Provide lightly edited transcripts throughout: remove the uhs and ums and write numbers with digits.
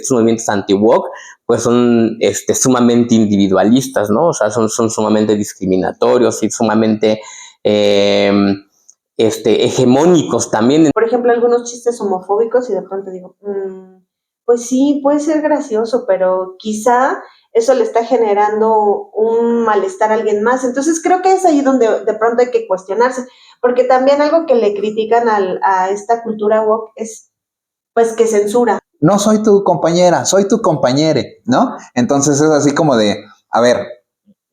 Estos movimientos anti-woke pues son sumamente individualistas, ¿no? O sea, son sumamente discriminatorios y sumamente hegemónicos también. Por ejemplo, algunos chistes homofóbicos y de pronto digo, pues sí, puede ser gracioso, pero quizá eso le está generando un malestar a alguien más. Entonces creo que es ahí donde de pronto hay que cuestionarse, porque también algo que le critican a esta cultura woke es pues que censura. No soy tu compañera, soy tu compañere, ¿no? Entonces es así como de, a ver,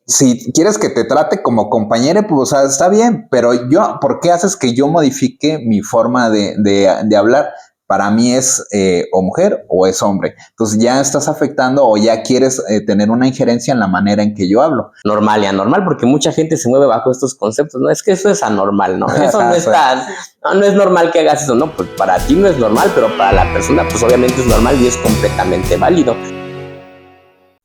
si quieres que te trate como compañero, pues o sea, está bien, pero ¿por qué haces que yo modifique mi forma de hablar? Para mí es o mujer o es hombre. Entonces ya estás afectando o ya quieres tener una injerencia en la manera en que yo hablo. Normal y anormal, porque mucha gente se mueve bajo estos conceptos, ¿no? Es que eso es anormal, ¿no? Eso no no es normal que hagas eso, ¿no? Pues para ti no es normal, pero para la persona pues obviamente es normal y es completamente válido.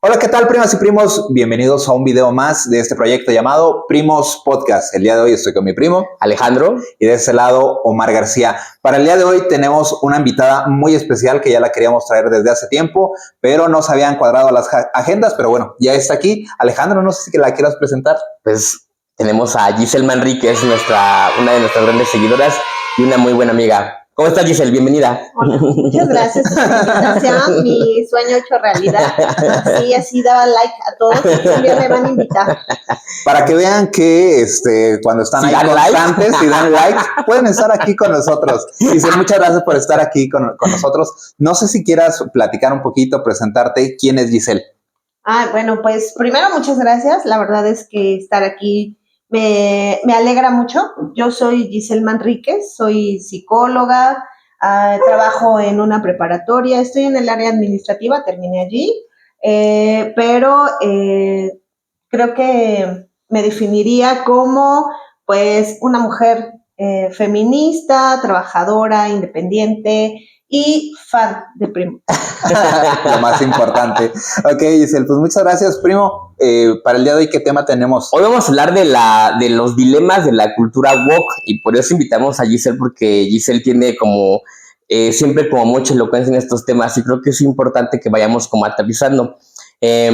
Hola, ¿qué tal, primas y primos? Bienvenidos a un video más de este proyecto llamado Primos Podcast. El día de hoy estoy con mi primo Alejandro y de ese lado Omar García. Para el día de hoy tenemos una invitada muy especial que ya la queríamos traer desde hace tiempo, pero no se habían cuadrado las agendas, pero bueno, ya está aquí. Alejandro, no sé si la quieras presentar. Pues tenemos a Giselle Manrique, una de nuestras grandes seguidoras y una muy buena amiga. ¿Cómo estás, Giselle? Bienvenida. Hola, muchas gracias por la invitación. Mi sueño hecho realidad. Así daba like a todos. También me van a invitar. Para que vean que cuando están ahí constantes y dan like, pueden estar aquí con nosotros. Giselle, muchas gracias por estar aquí con nosotros. No sé si quieras platicar un poquito, presentarte. ¿Quién es Giselle? Bueno, pues primero muchas gracias. La verdad es que estar aquí me alegra mucho. Yo soy Giselle Manríquez, soy psicóloga, trabajo en una preparatoria, estoy en el área administrativa, terminé allí, pero creo que me definiría como pues una mujer feminista, trabajadora, independiente y fan de Primo. Lo más importante. Ok, Giselle, pues muchas gracias, primo. Para el día de hoy, ¿qué tema tenemos? Hoy vamos a hablar de los dilemas de la cultura woke y por eso invitamos a Giselle, porque Giselle tiene como siempre como mucha elocuencia en estos temas y creo que es importante que vayamos como aterrizando. Y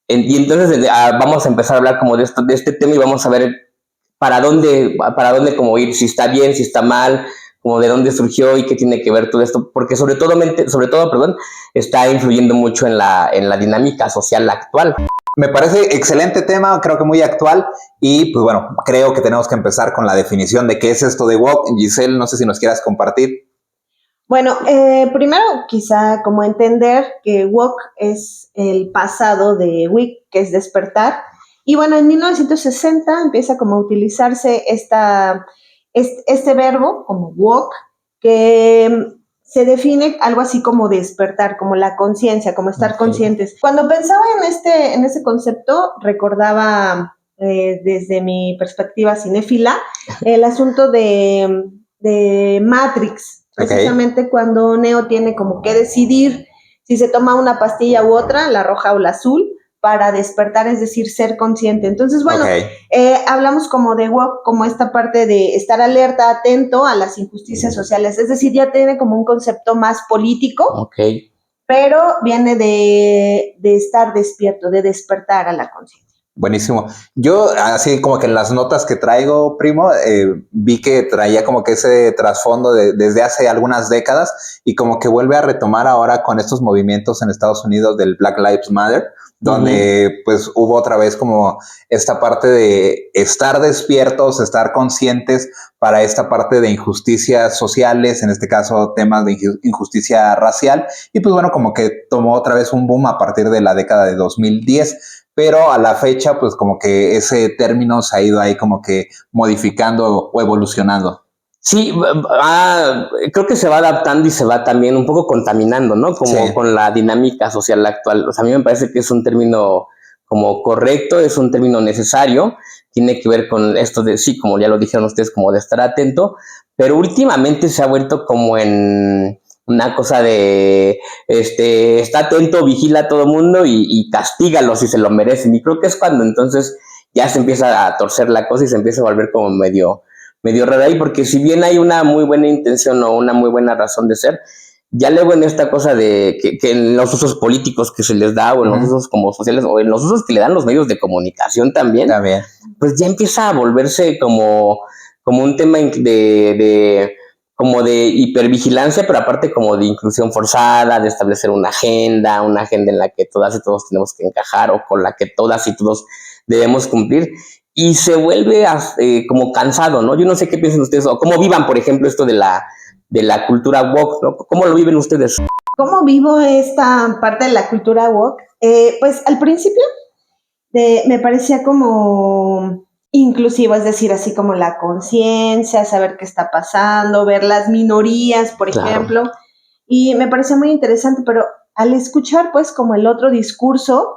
entonces vamos a empezar a hablar como de este tema y vamos a ver para dónde como ir, si está bien, si está mal, como de dónde surgió y qué tiene que ver todo esto, porque sobre todo, está influyendo mucho en la dinámica social actual. Me parece excelente tema, creo que muy actual y pues bueno, creo que tenemos que empezar con la definición de qué es esto de woke. Giselle, no sé si nos quieras compartir. Bueno, primero quizá como entender que woke es el pasado de wake, que es despertar. Y bueno, en 1960 empieza como a utilizarse este verbo como woke, que se define algo así como despertar, como la conciencia, como estar conscientes. Cuando pensaba en este concepto, recordaba desde mi perspectiva cinéfila el asunto de Matrix. Precisamente cuando Neo tiene como que decidir si se toma una pastilla u otra, la roja o la azul, para despertar, es decir, ser consciente. Entonces, bueno, hablamos como de woke, como esta parte de estar alerta, atento a las injusticias sociales, es decir, ya tiene como un concepto más político, pero viene de estar despierto, de despertar a la conciencia. Buenísimo. Yo, así como que en las notas que traigo, primo, vi que traía como que ese trasfondo desde hace algunas décadas y como que vuelve a retomar ahora con estos movimientos en Estados Unidos del Black Lives Matter, donde pues hubo otra vez como esta parte de estar despiertos, estar conscientes para esta parte de injusticias sociales, en este caso temas de injusticia racial, y pues bueno, como que tomó otra vez un boom a partir de la década de 2010. Pero a la fecha, pues como que ese término se ha ido ahí como que modificando o evolucionando. Sí, creo que se va adaptando y se va también un poco contaminando, ¿no? Como con la dinámica social actual. O sea, a mí me parece que es un término como correcto, es un término necesario, tiene que ver con esto de, sí, como ya lo dijeron ustedes, como de estar atento, pero últimamente se ha vuelto como en una cosa de, está atento, vigila a todo mundo y castígalo si se lo merecen. Y creo que es cuando entonces ya se empieza a torcer la cosa y se empieza a volver como medio rara ahí, porque si bien hay una muy buena intención o una muy buena razón de ser, Ya luego en esta cosa de que en los usos políticos que se les da, o en los usos como sociales, o en los usos que le dan los medios de comunicación también, pues ya empieza a volverse como un tema como de hipervigilancia, pero aparte como de inclusión forzada, de establecer una agenda en la que todas y todos tenemos que encajar, o con la que todas y todos debemos cumplir, y se vuelve como cansado, ¿no? Yo no sé qué piensan ustedes, o cómo vivan, por ejemplo, esto de la cultura woke, ¿no? ¿Cómo lo viven ustedes? ¿Cómo vivo esta parte de la cultura woke? Pues al principio me parecía como inclusivo, es decir, así como la conciencia, saber qué está pasando, ver las minorías, por ejemplo, y me parecía muy interesante, pero al escuchar pues como el otro discurso,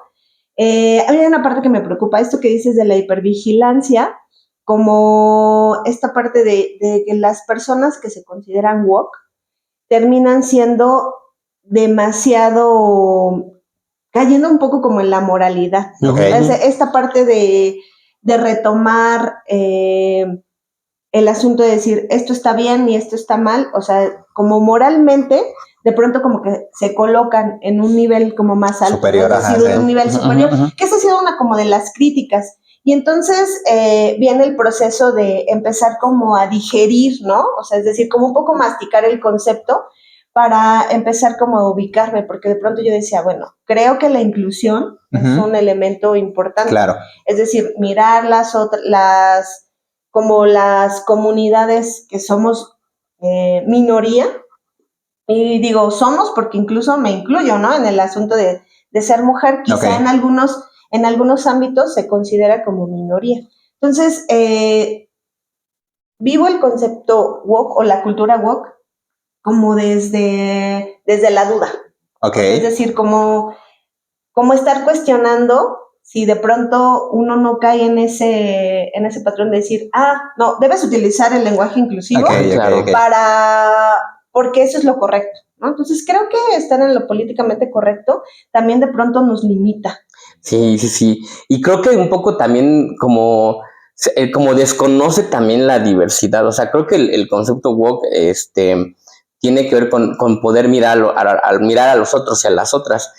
hay una parte que me preocupa, esto que dices de la hipervigilancia, como esta parte de que las personas que se consideran woke terminan siendo demasiado, cayendo un poco como en la moralidad, ¿no? Esta parte de retomar el asunto de decir esto está bien y esto está mal, o sea, como moralmente, de pronto como que se colocan en un nivel como más alto, superior, ¿no? Es decir, un nivel superior, que esa ha sido una como de las críticas. Y entonces viene el proceso de empezar como a digerir, ¿no? O sea, es decir, como un poco masticar el concepto para empezar como a ubicarme, porque de pronto yo decía, bueno, creo que la inclusión es un elemento importante. Claro. Es decir, mirar como las comunidades que somos minoría, y digo somos porque incluso me incluyo, ¿no? En el asunto de ser mujer, quizá en algunos ámbitos se considera como minoría. Entonces, vivo el concepto woke o la cultura woke como desde la duda. Es decir, como estar cuestionando si de pronto uno no cae en ese patrón de decir, no, debes utilizar el lenguaje inclusivo porque eso es lo correcto, ¿no? Entonces creo que estar en lo políticamente correcto también de pronto nos limita. Sí. Y creo que un poco también como desconoce también la diversidad. O sea, creo que el concepto woke tiene que ver con poder mirar a los otros y a las otras,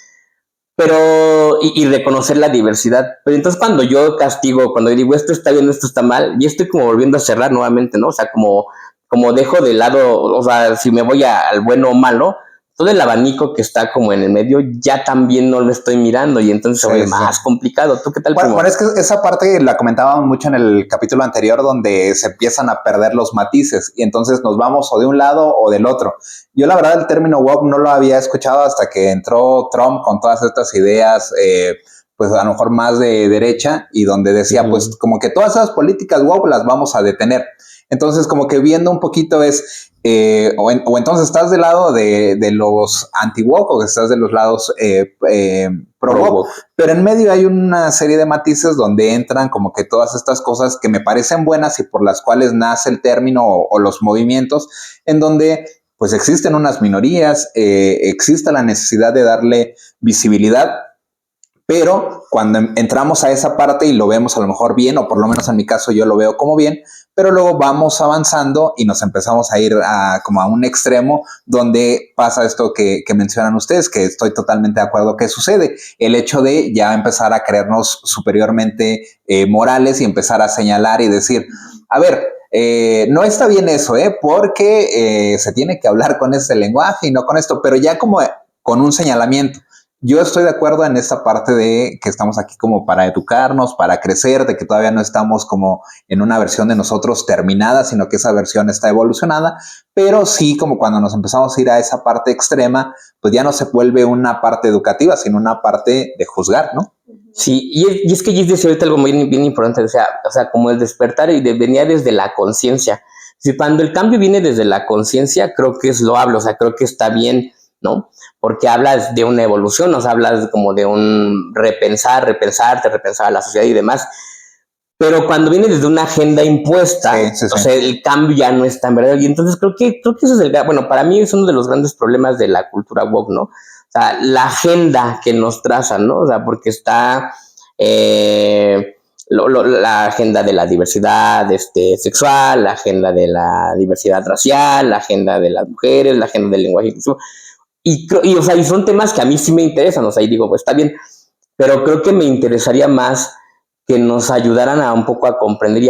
pero y reconocer la diversidad. Pero entonces cuando yo castigo, cuando yo digo esto está bien, esto está mal, ya estoy como volviendo a cerrar nuevamente, ¿no? O sea, como dejo de lado, o sea, si me voy al bueno o malo, todo el abanico que está como en el medio ya también no lo estoy mirando, y entonces se vuelve más complicado. ¿Tú qué tal? Bueno, es que esa parte la comentábamos mucho en el capítulo anterior, donde se empiezan a perder los matices y entonces nos vamos o de un lado o del otro. Yo la verdad el término woke no lo había escuchado hasta que entró Trump con todas estas ideas, pues a lo mejor más de derecha, y donde decía pues como que todas esas políticas woke las vamos a detener. Entonces como que viendo un poquito es o entonces estás del lado de los anti-woke, o estás de los lados pro-woke, pero en medio hay una serie de matices donde entran como que todas estas cosas que me parecen buenas y por las cuales nace el término o los movimientos, en donde pues existen unas minorías, existe la necesidad de darle visibilidad. Pero cuando entramos a esa parte y lo vemos a lo mejor bien, o por lo menos en mi caso yo lo veo como bien, pero luego vamos avanzando y nos empezamos a ir como a un extremo donde pasa esto que mencionan ustedes, que estoy totalmente de acuerdo que sucede. El hecho de ya empezar a creernos superiormente morales y empezar a señalar y decir, a ver, no está bien eso, porque se tiene que hablar con este lenguaje y no con esto, pero ya como con un señalamiento. Yo estoy de acuerdo en esta parte de que estamos aquí como para educarnos, para crecer, de que todavía no estamos como en una versión de nosotros terminada, sino que esa versión está evolucionada, pero sí como cuando nos empezamos a ir a esa parte extrema, pues ya no se vuelve una parte educativa, sino una parte de juzgar, ¿no? Sí, y es que Gis decía ahorita algo muy bien importante, o sea, como el despertar venía desde la conciencia. Si cuando el cambio viene desde la conciencia, creo que es loable, o sea, creo que está bien, ¿no? Porque hablas de una evolución, o sea, hablas como de un repensar a la sociedad y demás. Pero cuando viene desde una agenda impuesta, o sea, el cambio ya no es tan verdadero. Y entonces creo que eso es bueno, para mí es uno de los grandes problemas de la cultura woke, ¿no? O sea, la agenda que nos trazan, ¿no? O sea, porque está la agenda de la diversidad sexual, la agenda de la diversidad racial, la agenda de las mujeres, la agenda del lenguaje inclusivo. o sea, y son temas que a mí sí me interesan, o sea, y digo, pues está bien, pero creo que me interesaría más que nos ayudaran a un poco a comprender y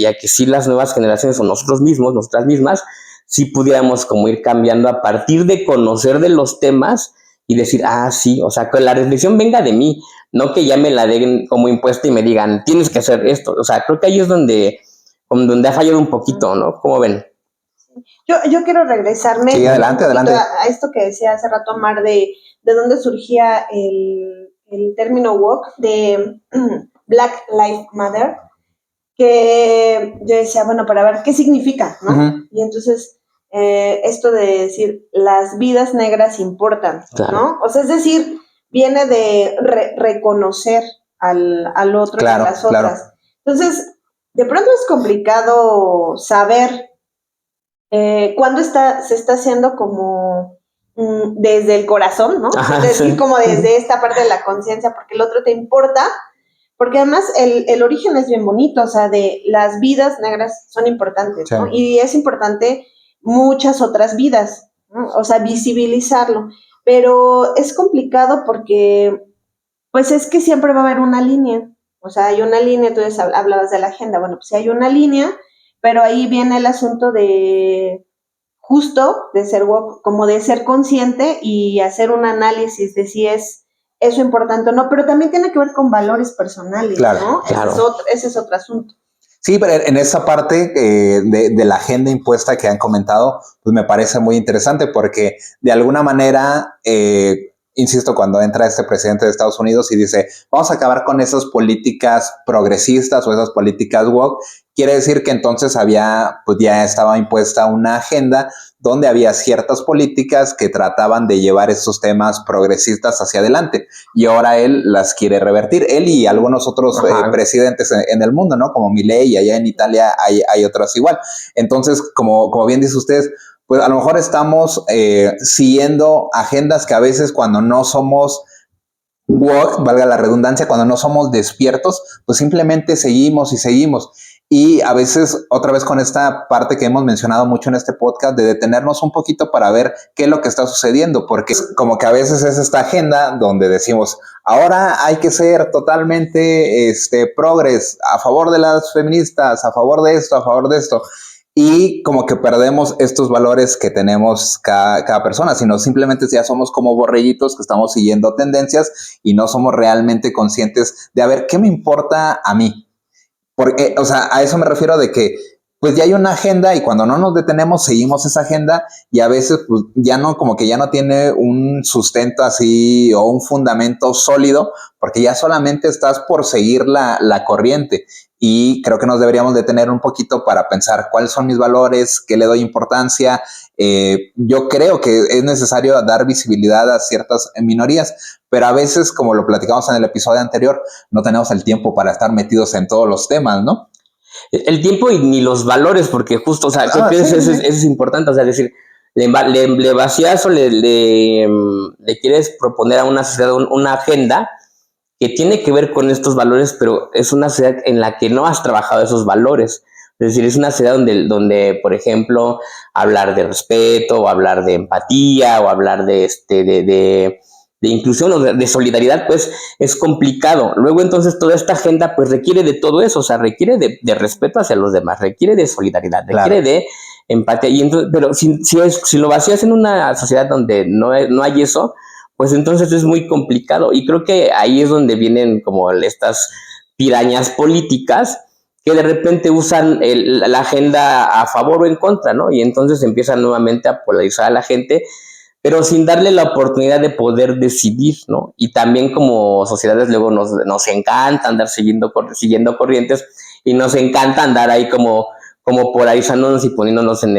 a que sí las nuevas generaciones o nosotros mismos, nosotras mismas, sí pudiéramos como ir cambiando a partir de conocer de los temas y decir, sí, o sea, que la reflexión venga de mí, no que ya me la den como impuesta y me digan, tienes que hacer esto. O sea, creo que ahí es donde ha fallado un poquito, ¿no? ¿Cómo ven? Yo quiero regresarme Sí, adelante, adelante. a esto que decía hace rato Mar de dónde surgía el término woke de Black Lives Matter, que yo decía, bueno, para ver qué significa, ¿no? Uh-huh. Y entonces esto de decir las vidas negras importan, claro, ¿no? O sea, es decir, viene de reconocer al otro, claro, y a las otras. Claro. Entonces, de pronto es complicado saber cuándo se está haciendo como desde el corazón, ¿no? Ajá, es decir, sí, como desde esta parte de la conciencia, porque el otro te importa, porque además el origen es bien bonito, o sea, de las vidas negras son importantes, sí, ¿no? Y es importante muchas otras vidas, ¿no? O sea, visibilizarlo, pero es complicado porque, pues es que siempre va a haber una línea, o sea, hay una línea, entonces hablabas de la agenda, bueno, pues sí hay una línea, pero ahí viene el asunto de justo de ser woke, como de ser consciente y hacer un análisis de si es eso importante o no, pero también tiene que ver con valores personales, claro, ¿no? Claro. Ese es otro asunto. Sí, pero en esa parte de la agenda impuesta que han comentado, pues me parece muy interesante porque de alguna manera, insisto, cuando entra este presidente de Estados Unidos y dice, vamos a acabar con esas políticas progresistas o esas políticas woke, quiere decir que entonces pues ya estaba impuesta una agenda donde había ciertas políticas que trataban de llevar estos temas progresistas hacia adelante. Y ahora él las quiere revertir. Él y algunos otros presidentes en el mundo, ¿no? Como Milei, y allá en Italia hay otros igual. Entonces, como bien dice usted, pues a lo mejor estamos siguiendo agendas que a veces cuando no somos woke, valga la redundancia, cuando no somos despiertos, pues simplemente seguimos y seguimos. Y a veces, otra vez con esta parte que hemos mencionado mucho en este podcast, de detenernos un poquito para ver qué es lo que está sucediendo, porque como que a veces es esta agenda donde decimos, ahora hay que ser totalmente progres, a favor de las feministas, a favor de esto, a favor de esto. Y como que perdemos estos valores que tenemos cada persona, sino simplemente ya somos como borreguitos que estamos siguiendo tendencias y no somos realmente conscientes de, a ver, ¿qué me importa a mí? Porque, o sea, a eso me refiero de que pues ya hay una agenda y cuando no nos detenemos seguimos esa agenda y a veces pues ya no, como que ya no tiene un sustento así o un fundamento sólido porque ya solamente estás por seguir la corriente. Y creo que nos deberíamos detener un poquito para pensar cuáles son mis valores, qué le doy importancia. Yo creo que es necesario dar visibilidad a ciertas minorías, pero a veces, como lo platicamos en el episodio anterior, no tenemos el tiempo para estar metidos en todos los temas, ¿no? El tiempo y ni los valores, porque justo, o sea, creo que sí, eso es importante, o sea, es decir, le vacías o le quieres proponer a una sociedad una agenda que tiene que ver con estos valores, pero es una sociedad en la que no has trabajado esos valores. Es decir, es una sociedad donde por ejemplo, hablar de respeto, o hablar de empatía, o hablar de inclusión o de solidaridad, pues es complicado. Luego entonces toda esta agenda pues requiere de todo eso, o sea, requiere de respeto hacia los demás, requiere de solidaridad, requiere de empatía. Y entonces, pero si lo vacías en una sociedad donde no hay eso, pues entonces es muy complicado. Y creo que ahí es donde vienen como estas pirañas políticas que de repente usan la agenda a favor o en contra, ¿no? Y entonces empiezan nuevamente a polarizar a la gente, pero sin darle la oportunidad de poder decidir, ¿no? Y también como sociedades luego nos encanta andar siguiendo corrientes y nos encanta andar ahí como polarizándonos y poniéndonos en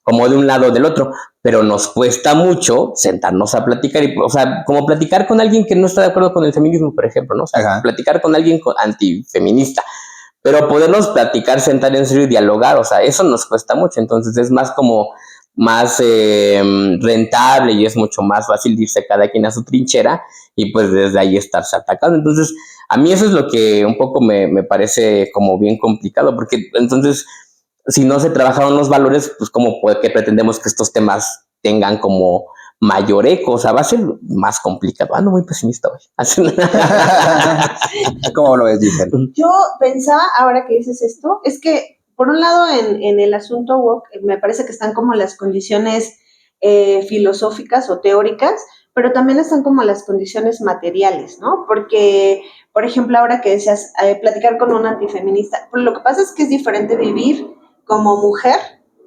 como de un lado o del otro, pero nos cuesta mucho sentarnos a platicar, o sea, como platicar con alguien que no está de acuerdo con el feminismo, por ejemplo, ¿no? O sea, platicar con alguien antifeminista, pero podernos platicar, sentar en serio y dialogar, o sea, eso nos cuesta mucho, entonces es más rentable y es mucho más fácil irse cada quien a su trinchera y pues desde ahí estarse atacando. Entonces, a mí eso es lo que un poco me parece como bien complicado, porque entonces, si no se trabajaron los valores, pues como que pretendemos que estos temas tengan como mayor eco, o sea, va a ser más complicado. Ando muy pesimista hoy. ¿Cómo lo ves, Giselle? Yo pensaba, ahora que dices esto, es que por un lado en el asunto woke me parece que están como las condiciones filosóficas o teóricas, pero también están como las condiciones materiales, ¿no? Porque, por ejemplo, ahora que decías, platicar con un antifeminista, pues lo que pasa es que es diferente vivir como mujer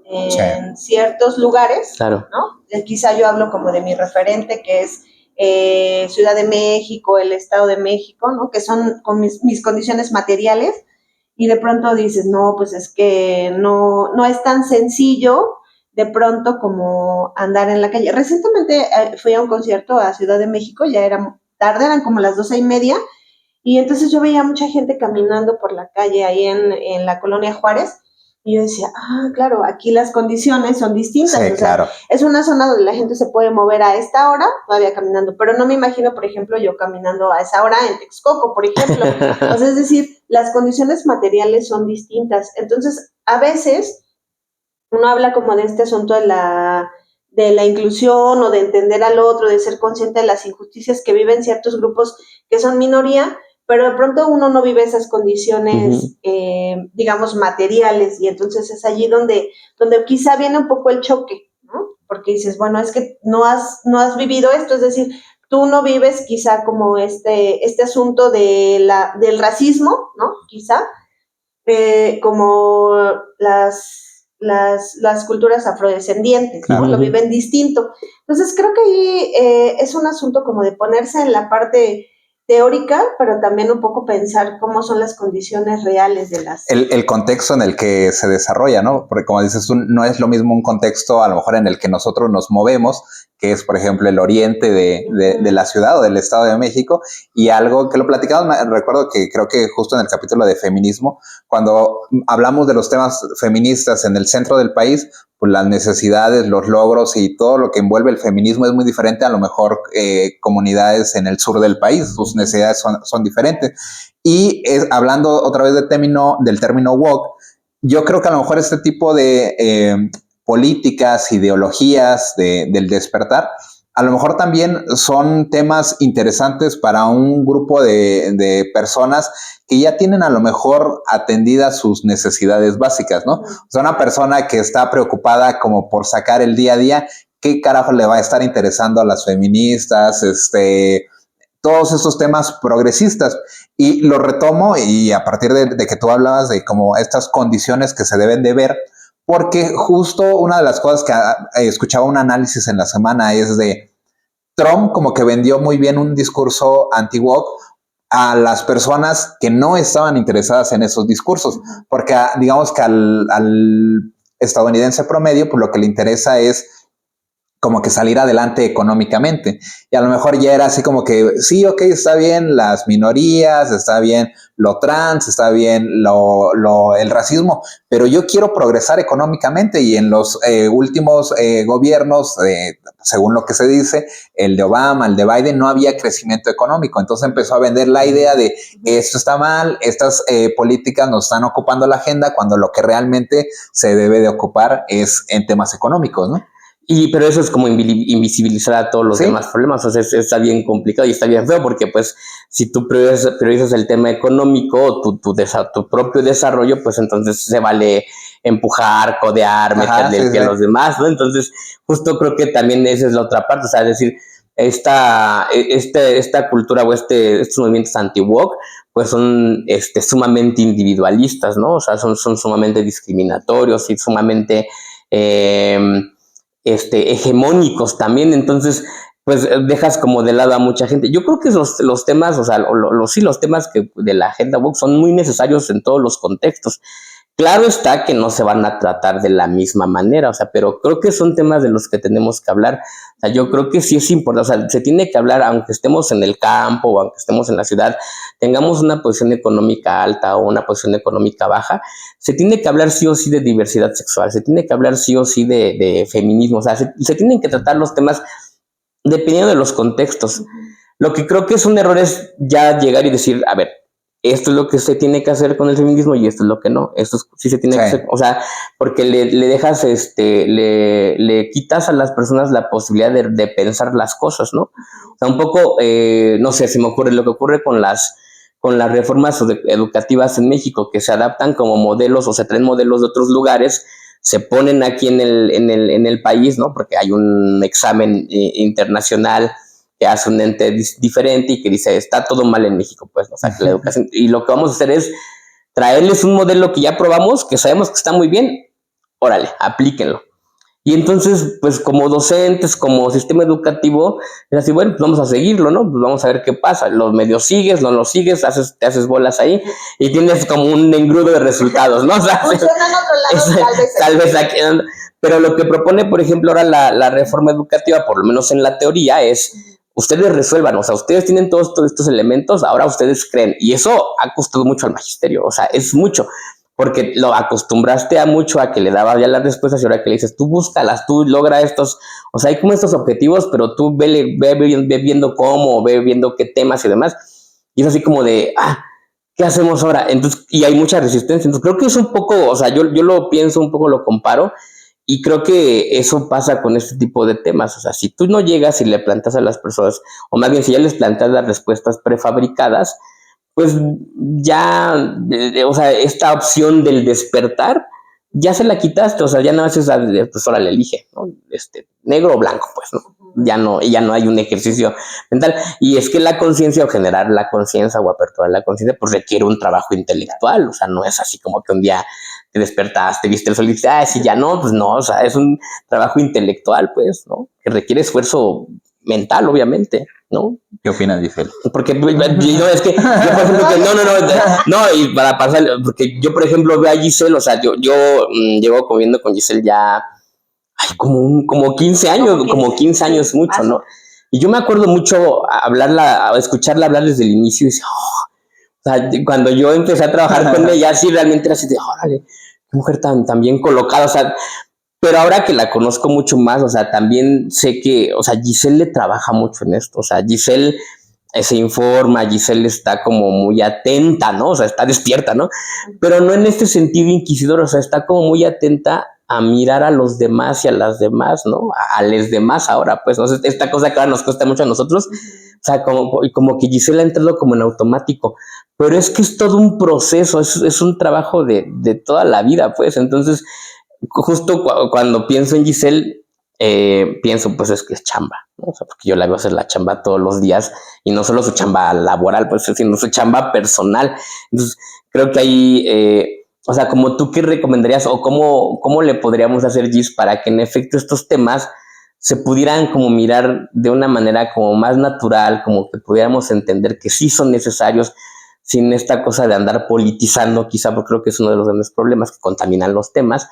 en ciertos lugares, claro, ¿no? Quizá yo hablo como de mi referente, que es Ciudad de México, el Estado de México, ¿no? Que son con mis condiciones materiales, y de pronto dices, no, pues es que no es tan sencillo de pronto como andar en la calle. Recientemente fui a un concierto a Ciudad de México, ya era tarde, eran como las 12:30, y entonces yo veía mucha gente caminando por la calle ahí en la colonia Juárez, y yo decía, claro, aquí las condiciones son distintas. Sí, o sea, claro. es una zona donde la gente se puede mover a esta hora todavía caminando, pero no me imagino, por ejemplo, yo caminando a esa hora en Texcoco, por ejemplo. O sea, es decir, las condiciones materiales son distintas. Entonces, a veces uno habla como de este asunto de la inclusión o de entender al otro, de ser consciente de las injusticias que viven ciertos grupos que son minoría, pero de pronto uno no vive esas condiciones, digamos, materiales, y entonces es allí donde quizá viene un poco el choque, ¿no? Porque dices, bueno, es que no has vivido esto, es decir, tú no vives quizá como este asunto del racismo, ¿no? Quizá, como las culturas afrodescendientes, ¿no? Lo viven distinto. Entonces creo que ahí es un asunto como de ponerse en la parte teórica, pero también un poco pensar cómo son las condiciones reales de las... El contexto en el que se desarrolla, ¿no? Porque como dices tú, no es lo mismo un contexto a lo mejor en el que nosotros nos movemos, que es, por ejemplo, el oriente de la ciudad o del Estado de México, y algo que lo platicamos, recuerdo que creo que justo en el capítulo de feminismo, cuando hablamos de los temas feministas en el centro del país, pues las necesidades, los logros y todo lo que envuelve el feminismo es muy diferente a lo mejor comunidades en el sur del país, sus necesidades son diferentes. Y hablando otra vez del término woke, yo creo que a lo mejor este tipo de políticas, ideologías del despertar, a lo mejor también son temas interesantes para un grupo de personas que ya tienen a lo mejor atendidas sus necesidades básicas, ¿no? O sea, una persona que está preocupada como por sacar el día a día, ¿qué carajo le va a estar interesando a las feministas, todos estos temas progresistas? Y lo retomo y a partir de que tú hablabas de como estas condiciones que se deben de ver, porque justo una de las cosas que escuchaba un análisis en la semana es de Trump como que vendió muy bien un discurso anti-woke a las personas que no estaban interesadas en esos discursos, porque digamos que al estadounidense promedio, pues lo que le interesa es como que salir adelante económicamente. Y a lo mejor ya era así como que, sí, ok, está bien las minorías, está bien lo trans, está bien el racismo, pero yo quiero progresar económicamente. Y en los últimos gobiernos, según lo que se dice, el de Obama, el de Biden, no había crecimiento económico. Entonces empezó a vender la idea de esto está mal, estas políticas nos están ocupando la agenda, cuando lo que realmente se debe de ocupar es en temas económicos, ¿no? Pero eso es como invisibilizar a todos los demás problemas, o sea, está bien complicado y está bien feo, porque pues si tú priorizas el tema económico, tu propio desarrollo, pues entonces se vale empujar, codear, meterle el pie a los demás, ¿no? Entonces justo creo que también esa es la otra parte, o sea, es decir, esta cultura o estos movimientos anti-woke pues son sumamente individualistas, ¿no? O sea, son sumamente discriminatorios y sumamente hegemónicos también. Entonces pues dejas como de lado a mucha gente. Yo creo que los temas, o sea, los temas que de la agenda woke son muy necesarios en todos los contextos. Claro está que no se van a tratar de la misma manera, o sea, pero creo que son temas de los que tenemos que hablar. O sea, yo creo que sí es importante, o sea, se tiene que hablar, aunque estemos en el campo o aunque estemos en la ciudad, tengamos una posición económica alta o una posición económica baja, se tiene que hablar sí o sí de diversidad sexual, se tiene que hablar sí o sí de feminismo, o sea, se tienen que tratar los temas dependiendo de los contextos. Lo que creo que es un error es ya llegar y decir, a ver, esto es lo que se tiene que hacer con el feminismo y esto es lo que no, esto sí se tiene que hacer, o sea, porque le dejas, le quitas a las personas la posibilidad de pensar las cosas, ¿no? O sea, un poco, no sé, se me ocurre lo que ocurre con las reformas educativas en México, que se adaptan como modelos o se traen modelos de otros lugares, se ponen aquí en el país, ¿no? Porque hay un examen internacional que hace un ente diferente y que dice, está todo mal en México, pues, o sea, que la educación, y lo que vamos a hacer es traerles un modelo que ya probamos, que sabemos que está muy bien, órale, aplíquenlo. Y entonces, pues como docentes, como sistema educativo, es así, bueno, pues vamos a seguirlo, ¿no? Pues vamos a ver qué pasa. Los medios sigues, no los sigues, te haces bolas ahí y tienes como un engrudo de resultados, ¿no? O sea, funciona en otro lado, tal vez aquí. Pero lo que propone, por ejemplo, ahora la reforma educativa, por lo menos en la teoría, es ustedes resuelvan, o sea, ustedes tienen todos estos elementos, ahora ustedes creen. Y eso ha costado mucho al magisterio, o sea, es mucho. Porque lo acostumbraste a mucho a que le daba ya las respuestas y ahora que le dices, tú búscalas, tú logra estos, o sea, hay como estos objetivos, pero tú ve viendo cómo, ve viendo qué temas y demás. Y es así como de, ¿qué hacemos ahora? Entonces, y hay mucha resistencia. Entonces, creo que es un poco, o sea, yo lo pienso un poco, lo comparo, y creo que eso pasa con este tipo de temas. O sea, si tú no llegas y le plantas a las personas, o más bien si ya les plantas las respuestas prefabricadas, pues ya, o sea, esta opción del despertar, ya se la quitaste, o sea, ya nada más es, pues ahora le elige, ¿no? Negro o blanco, pues, ¿no? Ya no hay un ejercicio mental. Y es que la conciencia o generar la conciencia o aperturar la conciencia, pues requiere un trabajo intelectual, o sea, no es así como que un día te despertaste, viste el sol y dices, sí, ya no, pues no, o sea, es un trabajo intelectual, pues, ¿no? Que requiere esfuerzo mental, obviamente, ¿no? ¿Qué opinas, Giselle? Porque no, es que yo, por ejemplo, que no, y para pasar, porque yo, por ejemplo, veo a Giselle, o sea, yo llevo conviviendo con Giselle ya, como 15 años, como 15 años mucho, ¿no? Y yo me acuerdo mucho escucharla hablar desde el inicio y decía, o sea, cuando yo empecé a trabajar con ella, sí, realmente era así de, órale, qué mujer tan bien colocada, o sea, pero ahora que la conozco mucho más, o sea, también sé que, o sea, Giselle le trabaja mucho en esto, o sea, Giselle se informa, Giselle está como muy atenta, ¿no? O sea, está despierta, ¿no? Pero no en este sentido inquisidor, o sea, está como muy atenta a mirar a los demás y a las demás, ¿no? A los demás ahora, pues, ¿no? Esta cosa que ahora nos cuesta mucho a nosotros, o sea, como que Giselle ha entrado como en automático, pero es que es todo un proceso, es un trabajo de toda la vida, pues, entonces justo cuando pienso en Giselle, pienso pues es que es chamba, ¿no? O sea, porque yo la veo hacer la chamba todos los días y no solo su chamba laboral, pues, sino su chamba personal. Entonces, creo que ahí, o sea, como tú qué recomendarías o cómo le podríamos hacer, Gis, para que en efecto estos temas se pudieran como mirar de una manera como más natural, como que pudiéramos entender que sí son necesarios sin esta cosa de andar politizando, quizá, porque creo que es uno de los grandes problemas que contaminan los temas,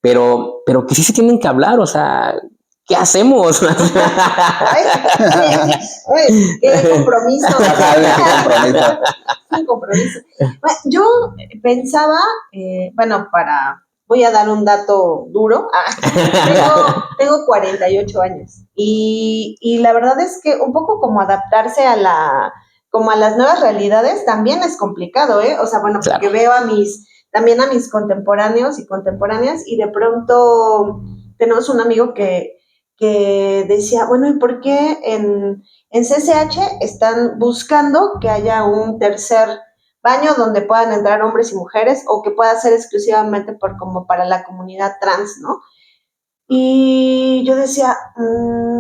pero que sí se tienen que hablar, o sea, ¿qué hacemos? Qué compromiso. Qué compromiso. Bueno, yo pensaba, voy a dar un dato duro. Tengo 48 años y la verdad es que un poco como adaptarse como a las nuevas realidades también es complicado, ¿eh? O sea, bueno, Claro. porque veo también a mis contemporáneos y contemporáneas y de pronto tenemos un amigo que decía, bueno, ¿y por qué en CCH están buscando que haya un tercer baño donde puedan entrar hombres y mujeres o que pueda ser exclusivamente como para la comunidad trans, ¿no? Y yo decía,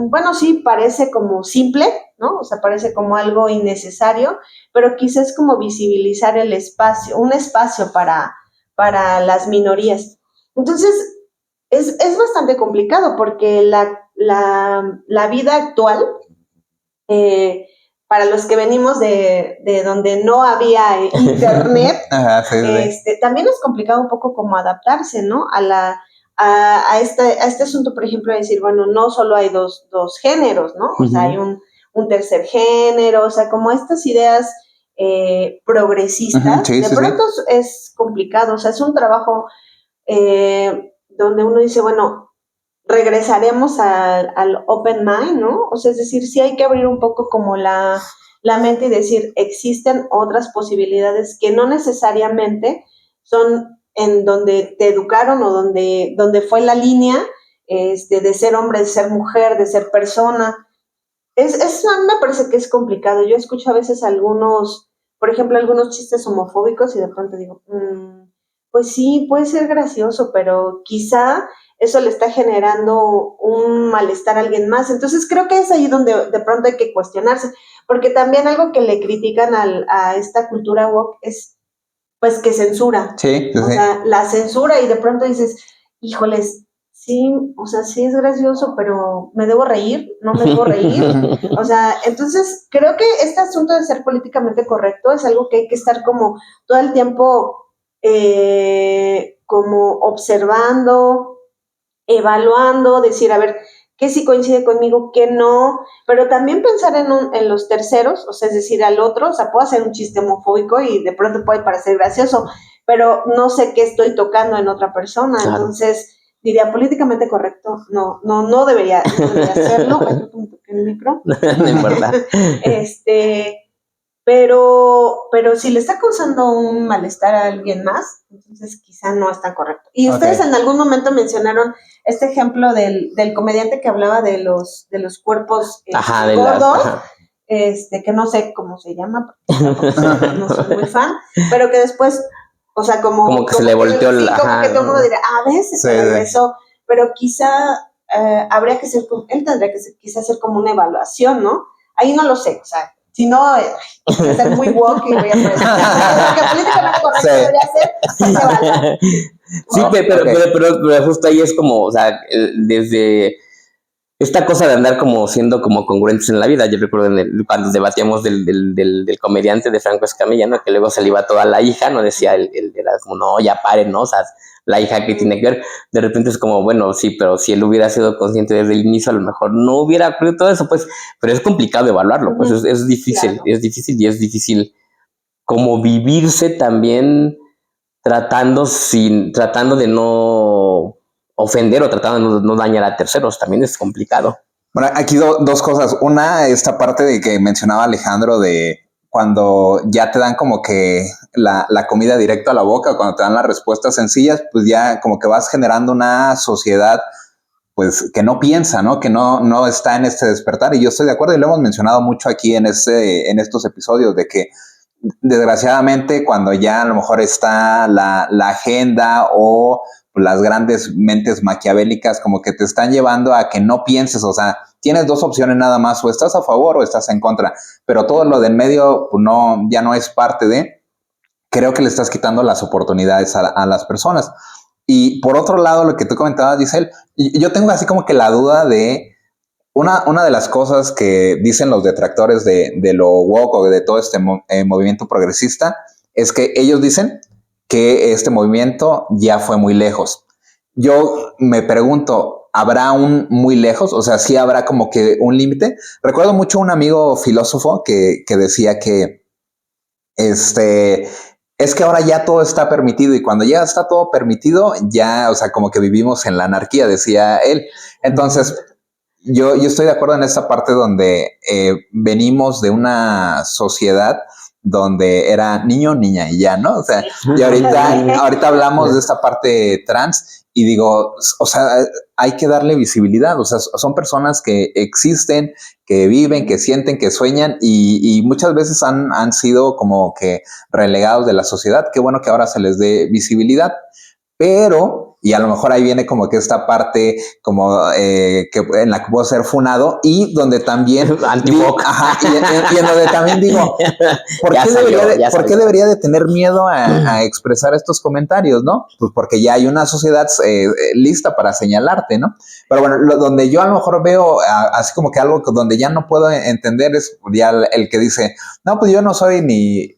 bueno, sí, parece como simple, ¿no? O sea, parece como algo innecesario, pero quizás como visibilizar el espacio, un espacio para las minorías. Entonces, es bastante complicado porque la vida actual, para los que venimos de donde no había internet, Ajá, sí. también es complicado un poco como adaptarse, ¿no? A este asunto, por ejemplo, de decir, bueno, no solo hay dos géneros, ¿no? O sea, hay un tercer género, o sea, como estas ideas progresistas, de pronto es complicado, o sea, es un trabajo donde uno dice, bueno, regresaremos al open mind, ¿no? O sea, es decir, sí hay que abrir un poco como la la mente y decir, existen otras posibilidades que no necesariamente son en donde te educaron o donde fue la línea de ser hombre, de ser mujer, de ser persona. Eso a mí me parece que es complicado. Yo escucho a veces por ejemplo, algunos chistes homofóbicos y de pronto digo, pues sí, puede ser gracioso, pero quizá eso le está generando un malestar a alguien más. Entonces creo que es ahí donde de pronto hay que cuestionarse, porque también algo que le critican a esta cultura woke es pues que censura. Sí, sí, o sea, la censura y de pronto dices, híjoles, sí, o sea, sí es gracioso, pero ¿me debo reír? ¿No me debo reír? O sea, entonces creo que este asunto de ser políticamente correcto es algo que hay que estar como todo el tiempo como observando, evaluando, decir, a ver, qué sí coincide conmigo, qué no, pero también pensar en los terceros, o sea, es decir, al otro, o sea, puedo hacer un chiste homofóbico y de pronto puede parecer gracioso, pero no sé qué estoy tocando en otra persona, claro. Entonces diría políticamente correcto, no debería hacerlo. Ay, creo que me toqué el micro. No importa. Pero si le está causando un malestar a alguien más, entonces quizá no es tan correcto. Y ustedes en algún momento mencionaron este ejemplo del comediante que hablaba de los cuerpos gordos, que no sé cómo se llama, no soy muy fan, pero que después, o sea, como que se le volteó como que todo el mundo dirá, a veces se regresó, pero quizá habría que él tendría que quizá hacer como una evaluación, ¿no? Ahí no lo sé, o sea, si no, voy a ser muy woke y voy a aparecer. Lo que políticamente correcto debería ser, se evalúa. Sí, pero justo ahí es como, o sea, desde esta cosa de andar como siendo como congruentes en la vida. Yo recuerdo cuando debatíamos del comediante de Franco Escamilla, ¿no? Que luego se le iba toda la hija, ¿no? Decía era como, no, ya paren, ¿no? O sea, la hija que tiene que ver, de repente es como, bueno, sí, pero si él hubiera sido consciente desde el inicio, a lo mejor no hubiera ocurrido todo eso, pues, pero es complicado evaluarlo, pues es difícil, claro. Es difícil como vivirse también tratando de no ofender o tratando de no dañar a terceros, también es complicado. Bueno, aquí dos cosas. Una, esta parte de que mencionaba Alejandro de cuando ya te dan como que la comida directo a la boca, cuando te dan las respuestas sencillas, pues ya como que vas generando una sociedad pues que no piensa, ¿no? Que no está en este despertar. Y yo estoy de acuerdo y lo hemos mencionado mucho aquí en estos episodios de que desgraciadamente cuando ya a lo mejor está la agenda o las grandes mentes maquiavélicas como que te están llevando a que no pienses, o sea, tienes dos opciones nada más, o estás a favor o estás en contra, pero todo lo del medio pues ya no es parte de, creo que le estás quitando las oportunidades a las personas. Y por otro lado, lo que tú comentabas, Giselle, yo tengo así como que la duda de una de las cosas que dicen los detractores de lo woke o de todo este movimiento progresista es que ellos dicen que este movimiento ya fue muy lejos. Yo me pregunto, ¿habrá un muy lejos? O sea, ¿sí habrá como que un límite? Recuerdo mucho un amigo filósofo que decía que es que ahora ya todo está permitido y cuando ya está todo permitido, ya, o sea, como que vivimos en la anarquía, decía él. Entonces, yo estoy de acuerdo en esta parte donde venimos de una sociedad donde era niño, niña y ya, ¿no? O sea, y ahorita hablamos de esta parte trans y digo, o sea, hay que darle visibilidad, o sea, son personas que existen, que viven, que sienten, que sueñan y muchas veces han sido como que relegados de la sociedad. Qué bueno que ahora se les dé visibilidad, pero, y a lo mejor ahí viene como que esta parte como que en la que puedo ser funado y donde también y en donde también digo, ¿por qué debería de tener miedo a expresar estos comentarios, no? Pues porque ya hay una sociedad lista para señalarte, ¿no? Pero bueno, donde yo a lo mejor veo así como que algo donde ya no puedo entender es ya el que dice, no, pues yo no soy ni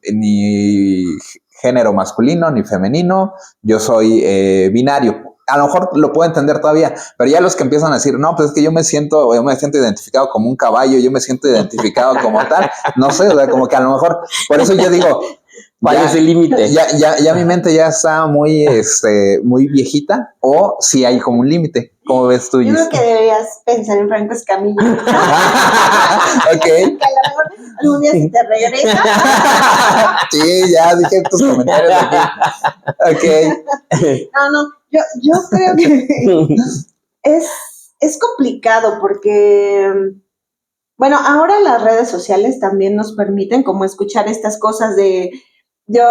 género masculino ni femenino, yo soy binario. A lo mejor lo puedo entender todavía, pero ya los que empiezan a decir, no, pues es que yo me siento identificado como un caballo, yo me siento identificado como tal, no sé, o sea, como que a lo mejor, por eso yo digo, ¿Cuál Ya- es el límite? Ya mi mente ya está muy, muy viejita, o si hay como un límite. ¿Cómo ves tú, Yo Gis? creo que deberías pensar en Franco Escamilla. Ok. Que a lo mejor algún día si te regresa. Sí, ya dije tus comentarios aquí. Ok. No, yo creo que es complicado porque, bueno, ahora las redes sociales también nos permiten como escuchar estas cosas de, yo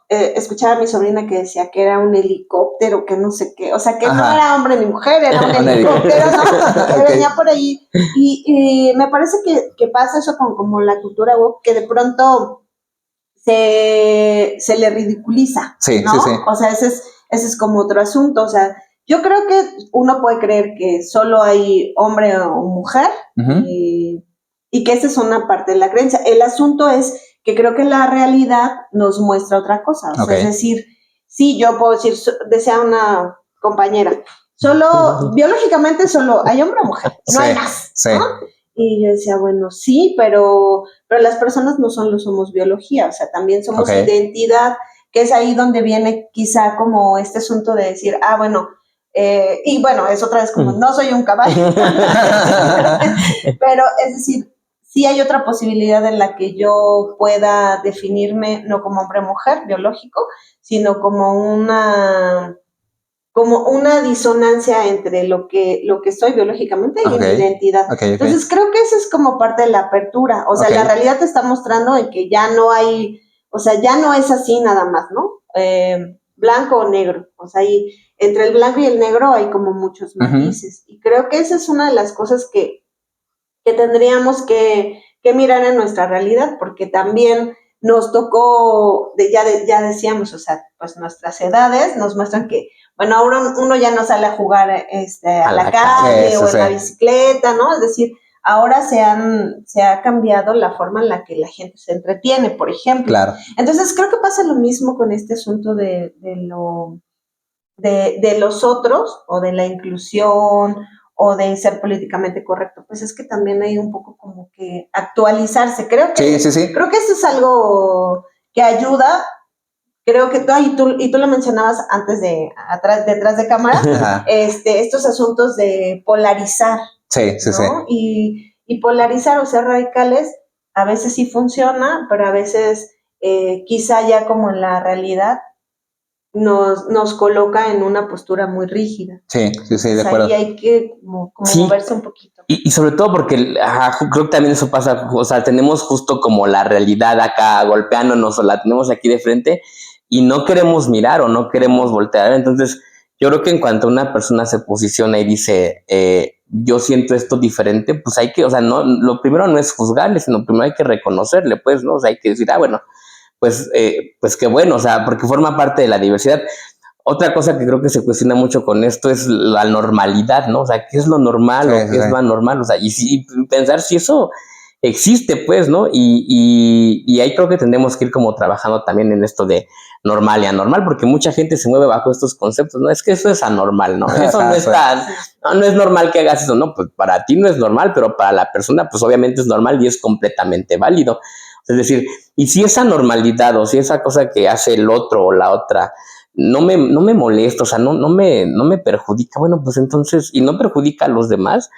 escuchaba a mi sobrina que decía que era un helicóptero, que no sé qué, o sea, que no Ajá. era hombre ni mujer, era un Un helicóptero, ¿no? Que Ok. venía por ahí. Y me parece que pasa eso con como la cultura woke, que de pronto se le ridiculiza, Sí, ¿no? sí, sí. O sea, ese es como otro asunto. O sea, yo creo que uno puede creer que solo hay hombre o mujer Ujú. y que esa es una parte de la creencia. El asunto es que creo que la realidad nos muestra otra cosa. O sea, Ok. es decir, sí, yo puedo decir, decía una compañera, solo, biológicamente solo hay hombre o mujer, no hay más, Sí. ¿no? Y yo decía, bueno, sí, pero las personas no solo somos biología, o sea, también somos Ok. identidad, que es ahí donde viene quizá como este asunto de decir, bueno, y bueno, es otra vez como, no soy un caballo, pero es decir, sí hay otra posibilidad en la que yo pueda definirme no como hombre o mujer biológico, sino como una disonancia entre lo que soy biológicamente y Ok. mi identidad. Ok. Entonces creo que eso es como parte de la apertura. O sea, Ok. la realidad te está mostrando en que ya no hay, o sea, ya no es así nada más, ¿no? Blanco o negro. O sea, entre el blanco y el negro hay como muchos matices. Y creo que esa es una de las cosas que tendríamos que mirar en nuestra realidad, porque también nos tocó, ya decíamos, o sea, pues nuestras edades nos muestran que, bueno, ahora uno ya no sale a jugar a la calle Sí, o sí, en la sí. bicicleta, ¿no? Es decir, ahora se ha cambiado la forma en la que la gente se entretiene, por ejemplo. Claro. Entonces, creo que pasa lo mismo con este asunto de los otros o de la inclusión o de ser políticamente correcto, pues es que también hay un poco como que actualizarse. Creo que Sí. creo que eso es algo que ayuda. Creo que tú lo mencionabas antes detrás de cámara, Ajá. estos asuntos de polarizar, Sí. ¿no? Y polarizar o ser radicales a veces sí funciona, pero a veces quizá ya como en la realidad nos coloca en una postura muy rígida. Sí, de Pues acuerdo. ahí hay que como Sí. moverse un poquito. Y sobre todo porque creo que también eso pasa, o sea, tenemos justo como la realidad acá golpeándonos o la tenemos aquí de frente y no queremos mirar o no queremos voltear. Entonces, yo creo que en cuanto una persona se posiciona y dice, yo siento esto diferente, pues hay que, o sea, no, lo primero no es juzgarle, sino primero hay que reconocerle, pues, ¿no? O sea, hay que decir, bueno, pues qué bueno, o sea, porque forma parte de la diversidad. Otra cosa que creo que se cuestiona mucho con esto es la normalidad, ¿no? O sea, ¿qué es lo normal o qué es lo anormal? O sea, y pensar si eso existe, pues, ¿no? Y ahí creo que tendremos que ir como trabajando también en esto de normal y anormal, porque mucha gente se mueve bajo estos conceptos, ¿no? Es que eso es anormal, ¿no? Eso no está, no es normal que hagas eso, ¿no? Pues para ti no es normal, pero para la persona, pues obviamente es normal y es completamente válido. Es decir, y si esa normalidad o si esa cosa que hace el otro o la otra no me molesta, o sea, no me perjudica, bueno, pues entonces, y no perjudica a los demás,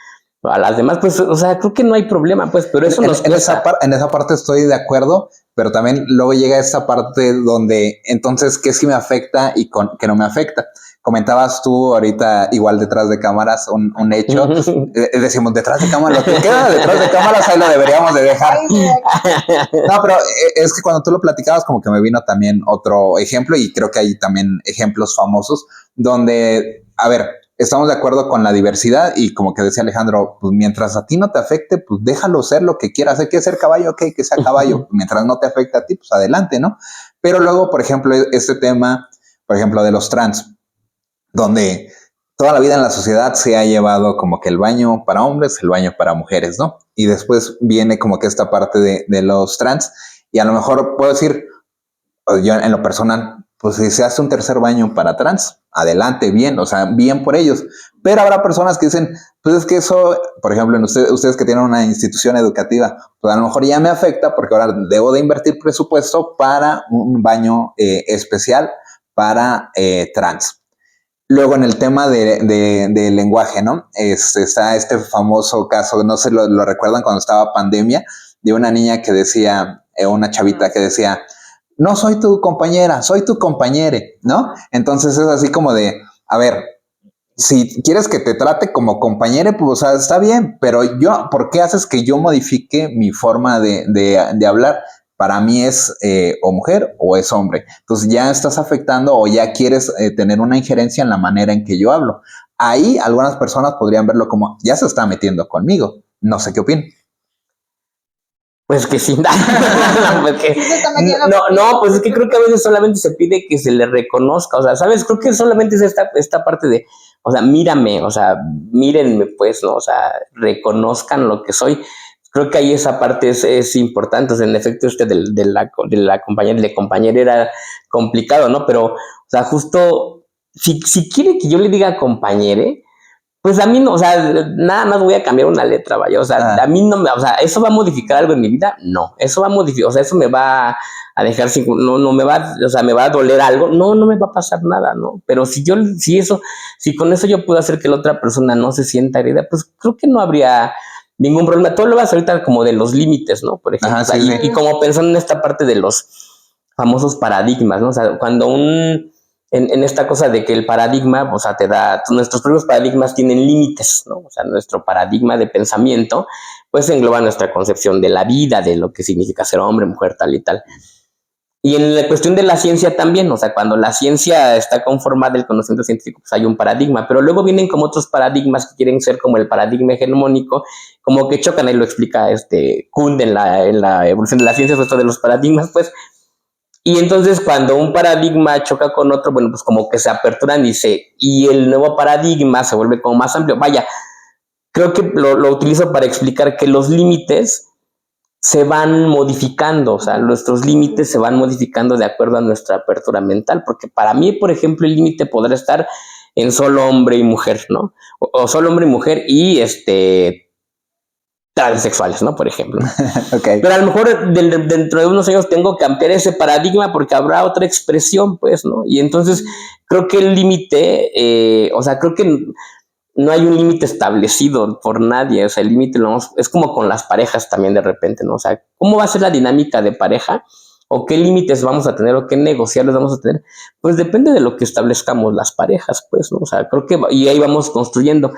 a las demás, pues, o sea, creo que no hay problema, pues, pero eso nos cuesta. En esa parte estoy de acuerdo, pero también luego llega esta parte donde, entonces, ¿qué sí me afecta y qué no me afecta? Comentabas tú ahorita, igual detrás de cámaras, un hecho. Decimos, detrás de cámaras, lo que queda detrás de cámaras, ahí lo deberíamos de dejar. No, pero es que cuando tú lo platicabas, como que me vino también otro ejemplo, y creo que hay también ejemplos famosos, donde, a ver, estamos de acuerdo con la diversidad, y como que decía Alejandro, pues mientras a ti no te afecte, pues déjalo ser lo que quieras. Hay que ser caballo, ok, que sea caballo. Mientras no te afecte a ti, pues adelante, ¿no? Pero luego, por ejemplo, este tema, por ejemplo, de los trans, donde toda la vida en la sociedad se ha llevado como que el baño para hombres, el baño para mujeres, ¿no? Y después viene como que esta parte de los trans, y a lo mejor puedo decir, yo en lo personal, pues si se hace un tercer baño para trans, adelante, bien, o sea, bien por ellos. Pero habrá personas que dicen, pues es que eso, por ejemplo, en ustedes que tienen una institución educativa, pues a lo mejor ya me afecta porque ahora debo de invertir presupuesto para un baño especial para trans. Luego en el tema de lenguaje, ¿no? Está este famoso caso, no sé, lo recuerdan cuando estaba pandemia, de una niña que decía, una chavita que decía, no soy tu compañera, soy tu compañere, ¿no? Entonces es así como de, a ver, si quieres que te trate como compañere, pues o sea, está bien, pero ¿por qué haces que yo modifique mi forma de hablar? Para mí es o mujer o es hombre. Entonces ya estás afectando o ya quieres tener una injerencia en la manera en que yo hablo. Ahí algunas personas podrían verlo como, ya se está metiendo conmigo. No sé qué opinan. Pues que sí, pues es que creo que a veces solamente se pide que se le reconozca, o sea, ¿sabes? Creo que solamente es esta parte de, o sea, mírame, o sea, mírenme, pues, ¿no? O sea, reconozcan lo que soy. Creo que ahí esa parte es importante, o sea, en efecto de la compañera era complicado, ¿no? Pero, o sea, justo, si quiere que yo le diga compañere, pues a mí no, o sea, nada más voy a cambiar una letra, vaya, o sea, a mí no me, o sea, ¿eso va a modificar algo en mi vida? No, eso va a modificar, o sea, eso me va a dejar sin, no me va, o sea, me va a doler algo, no me va a pasar nada, ¿no? Pero si con eso yo puedo hacer que la otra persona no se sienta herida, pues creo que no habría ningún problema. Todo lo vas ahorita como de los límites, ¿no? Por ejemplo, Ajá, o sea, y como pensando en esta parte de los famosos paradigmas, ¿no? O sea, cuando en esta cosa de que el paradigma, o sea, nuestros propios paradigmas tienen límites, ¿no? O sea, nuestro paradigma de pensamiento, pues engloba nuestra concepción de la vida, de lo que significa ser hombre, mujer, tal y tal. Y en la cuestión de la ciencia también, o sea, cuando la ciencia está conformada del conocimiento científico, pues hay un paradigma, pero luego vienen como otros paradigmas que quieren ser como el paradigma hegemónico, como que chocan, ahí lo explica Kuhn en la evolución de la ciencia, esto de los paradigmas, pues. Y entonces cuando un paradigma choca con otro, bueno, pues como que se aperturan y el nuevo paradigma se vuelve como más amplio. Vaya, creo que lo utilizo para explicar que los límites se van modificando, o sea, nuestros límites se van modificando de acuerdo a nuestra apertura mental, porque para mí, por ejemplo, el límite podrá estar en solo hombre y mujer, ¿no? O solo hombre y mujer y transexuales, ¿no? Por ejemplo. Okay. Pero a lo mejor dentro de unos años tengo que ampliar ese paradigma porque habrá otra expresión, pues, ¿no? Y entonces creo que el límite, o sea, creo que no hay un límite establecido por nadie, o sea, el límite es como con las parejas también de repente, ¿no? O sea, ¿cómo va a ser la dinámica de pareja? ¿O qué límites vamos a tener o qué negociables vamos a tener? Pues depende de lo que establezcamos las parejas, pues, ¿no? O sea, creo que, y ahí vamos construyendo.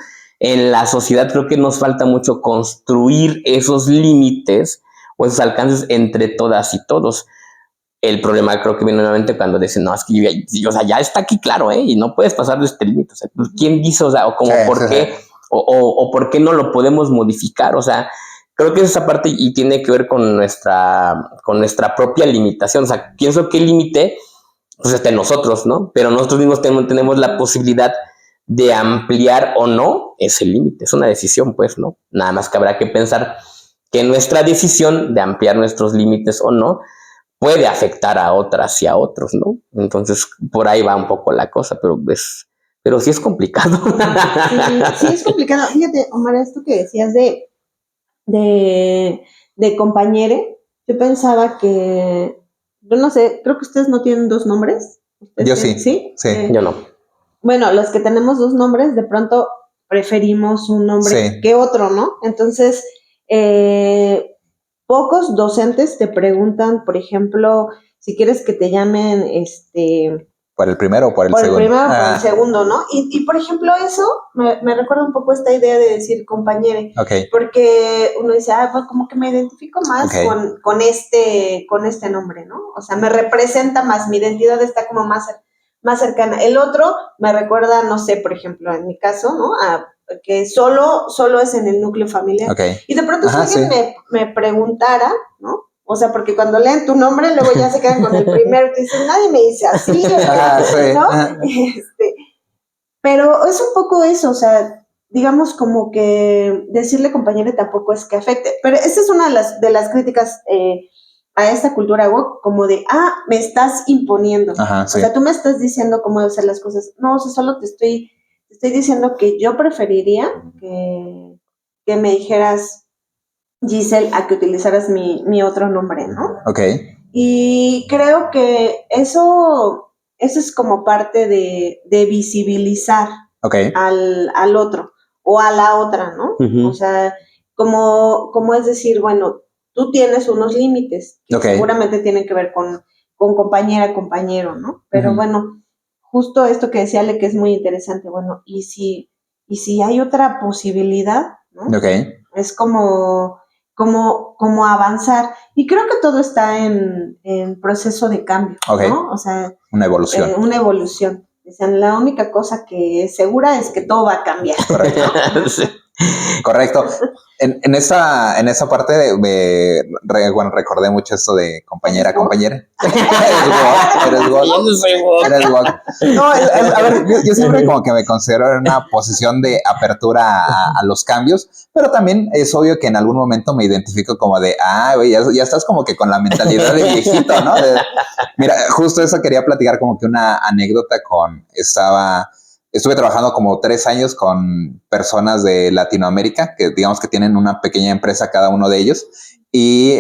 En la sociedad creo que nos falta mucho construir esos límites o esos alcances entre todas y todos. El problema creo que viene nuevamente cuando dicen, no, es que o sea, ya está aquí claro, ¿eh? Y no puedes pasar de este límite. O sea, ¿quién dice? O sea, o como por qué, o por qué no lo podemos modificar. O sea, creo que es esa parte y tiene que ver con nuestra propia limitación. O sea, pienso que el límite, pues está en nosotros, ¿no? Pero nosotros mismos tenemos la posibilidad de ampliar o no ese límite. Es una decisión, pues, ¿no? Nada más que habrá que pensar que nuestra decisión de ampliar nuestros límites o no puede afectar a otras y a otros, ¿no? Entonces, por ahí va un poco la cosa, pero sí es complicado. Sí, es complicado. Fíjate, Omar, esto que decías de compañere, yo pensaba que, yo no sé, creo que ustedes no tienen dos nombres. Yo sí. ¿Sí? Yo no. Bueno, los que tenemos dos nombres, de pronto preferimos un nombre que otro, ¿no? Entonces, pocos docentes te preguntan, por ejemplo, si quieres que te llamen, ¿Por el primero o por el segundo? Por el primero o por el segundo, ¿no? Y por ejemplo, eso me recuerda un poco esta idea de decir compañere. Okay. Porque uno dice, pues como que me identifico más con este nombre, ¿no? O sea, me representa más, mi identidad está como más cercana. El otro me recuerda, no sé, por ejemplo, en mi caso, ¿no? Que solo es en el núcleo familiar. Okay. Y de pronto si alguien me preguntara, ¿no? O sea, porque cuando leen tu nombre, luego ya se quedan con el primero, te dicen, nadie me dice así, ¿no? Pero es un poco eso, o sea, digamos como que decirle compañero tampoco es que afecte. Pero esa es una de las críticas a esta cultura woke como de, me estás imponiendo. Ajá, sí. O sea, tú me estás diciendo cómo deben ser las cosas. No, o sea, solo te estoy diciendo que yo preferiría que me dijeras Giselle a que utilizaras mi otro nombre, ¿no? Ok. Y creo que eso es como parte de visibilizar Okay. al otro o a la otra, ¿no? Uh-huh. O sea, como es decir, bueno, tú tienes unos límites que seguramente tienen que ver con compañera, compañero, ¿no? Pero bueno, justo esto que decía Ale, que es muy interesante, bueno, y si hay otra posibilidad, ¿no? Okay. Es como avanzar. Y creo que todo está en proceso de cambio, ¿no? O sea, una evolución. Una evolución. O sea, la única cosa que es segura es que todo va a cambiar. Correcto. Sí. Correcto. En esa parte recordé mucho esto de compañera. Eres woke. No, a ver, yo siempre como que me considero en una posición de apertura a los cambios, pero también es obvio que en algún momento me identifico como de, güey, ya estás como que con la mentalidad de viejito, ¿no? Mira, justo eso quería platicar como que una anécdota estuve trabajando como 3 años con personas de Latinoamérica que digamos que tienen una pequeña empresa cada uno de ellos y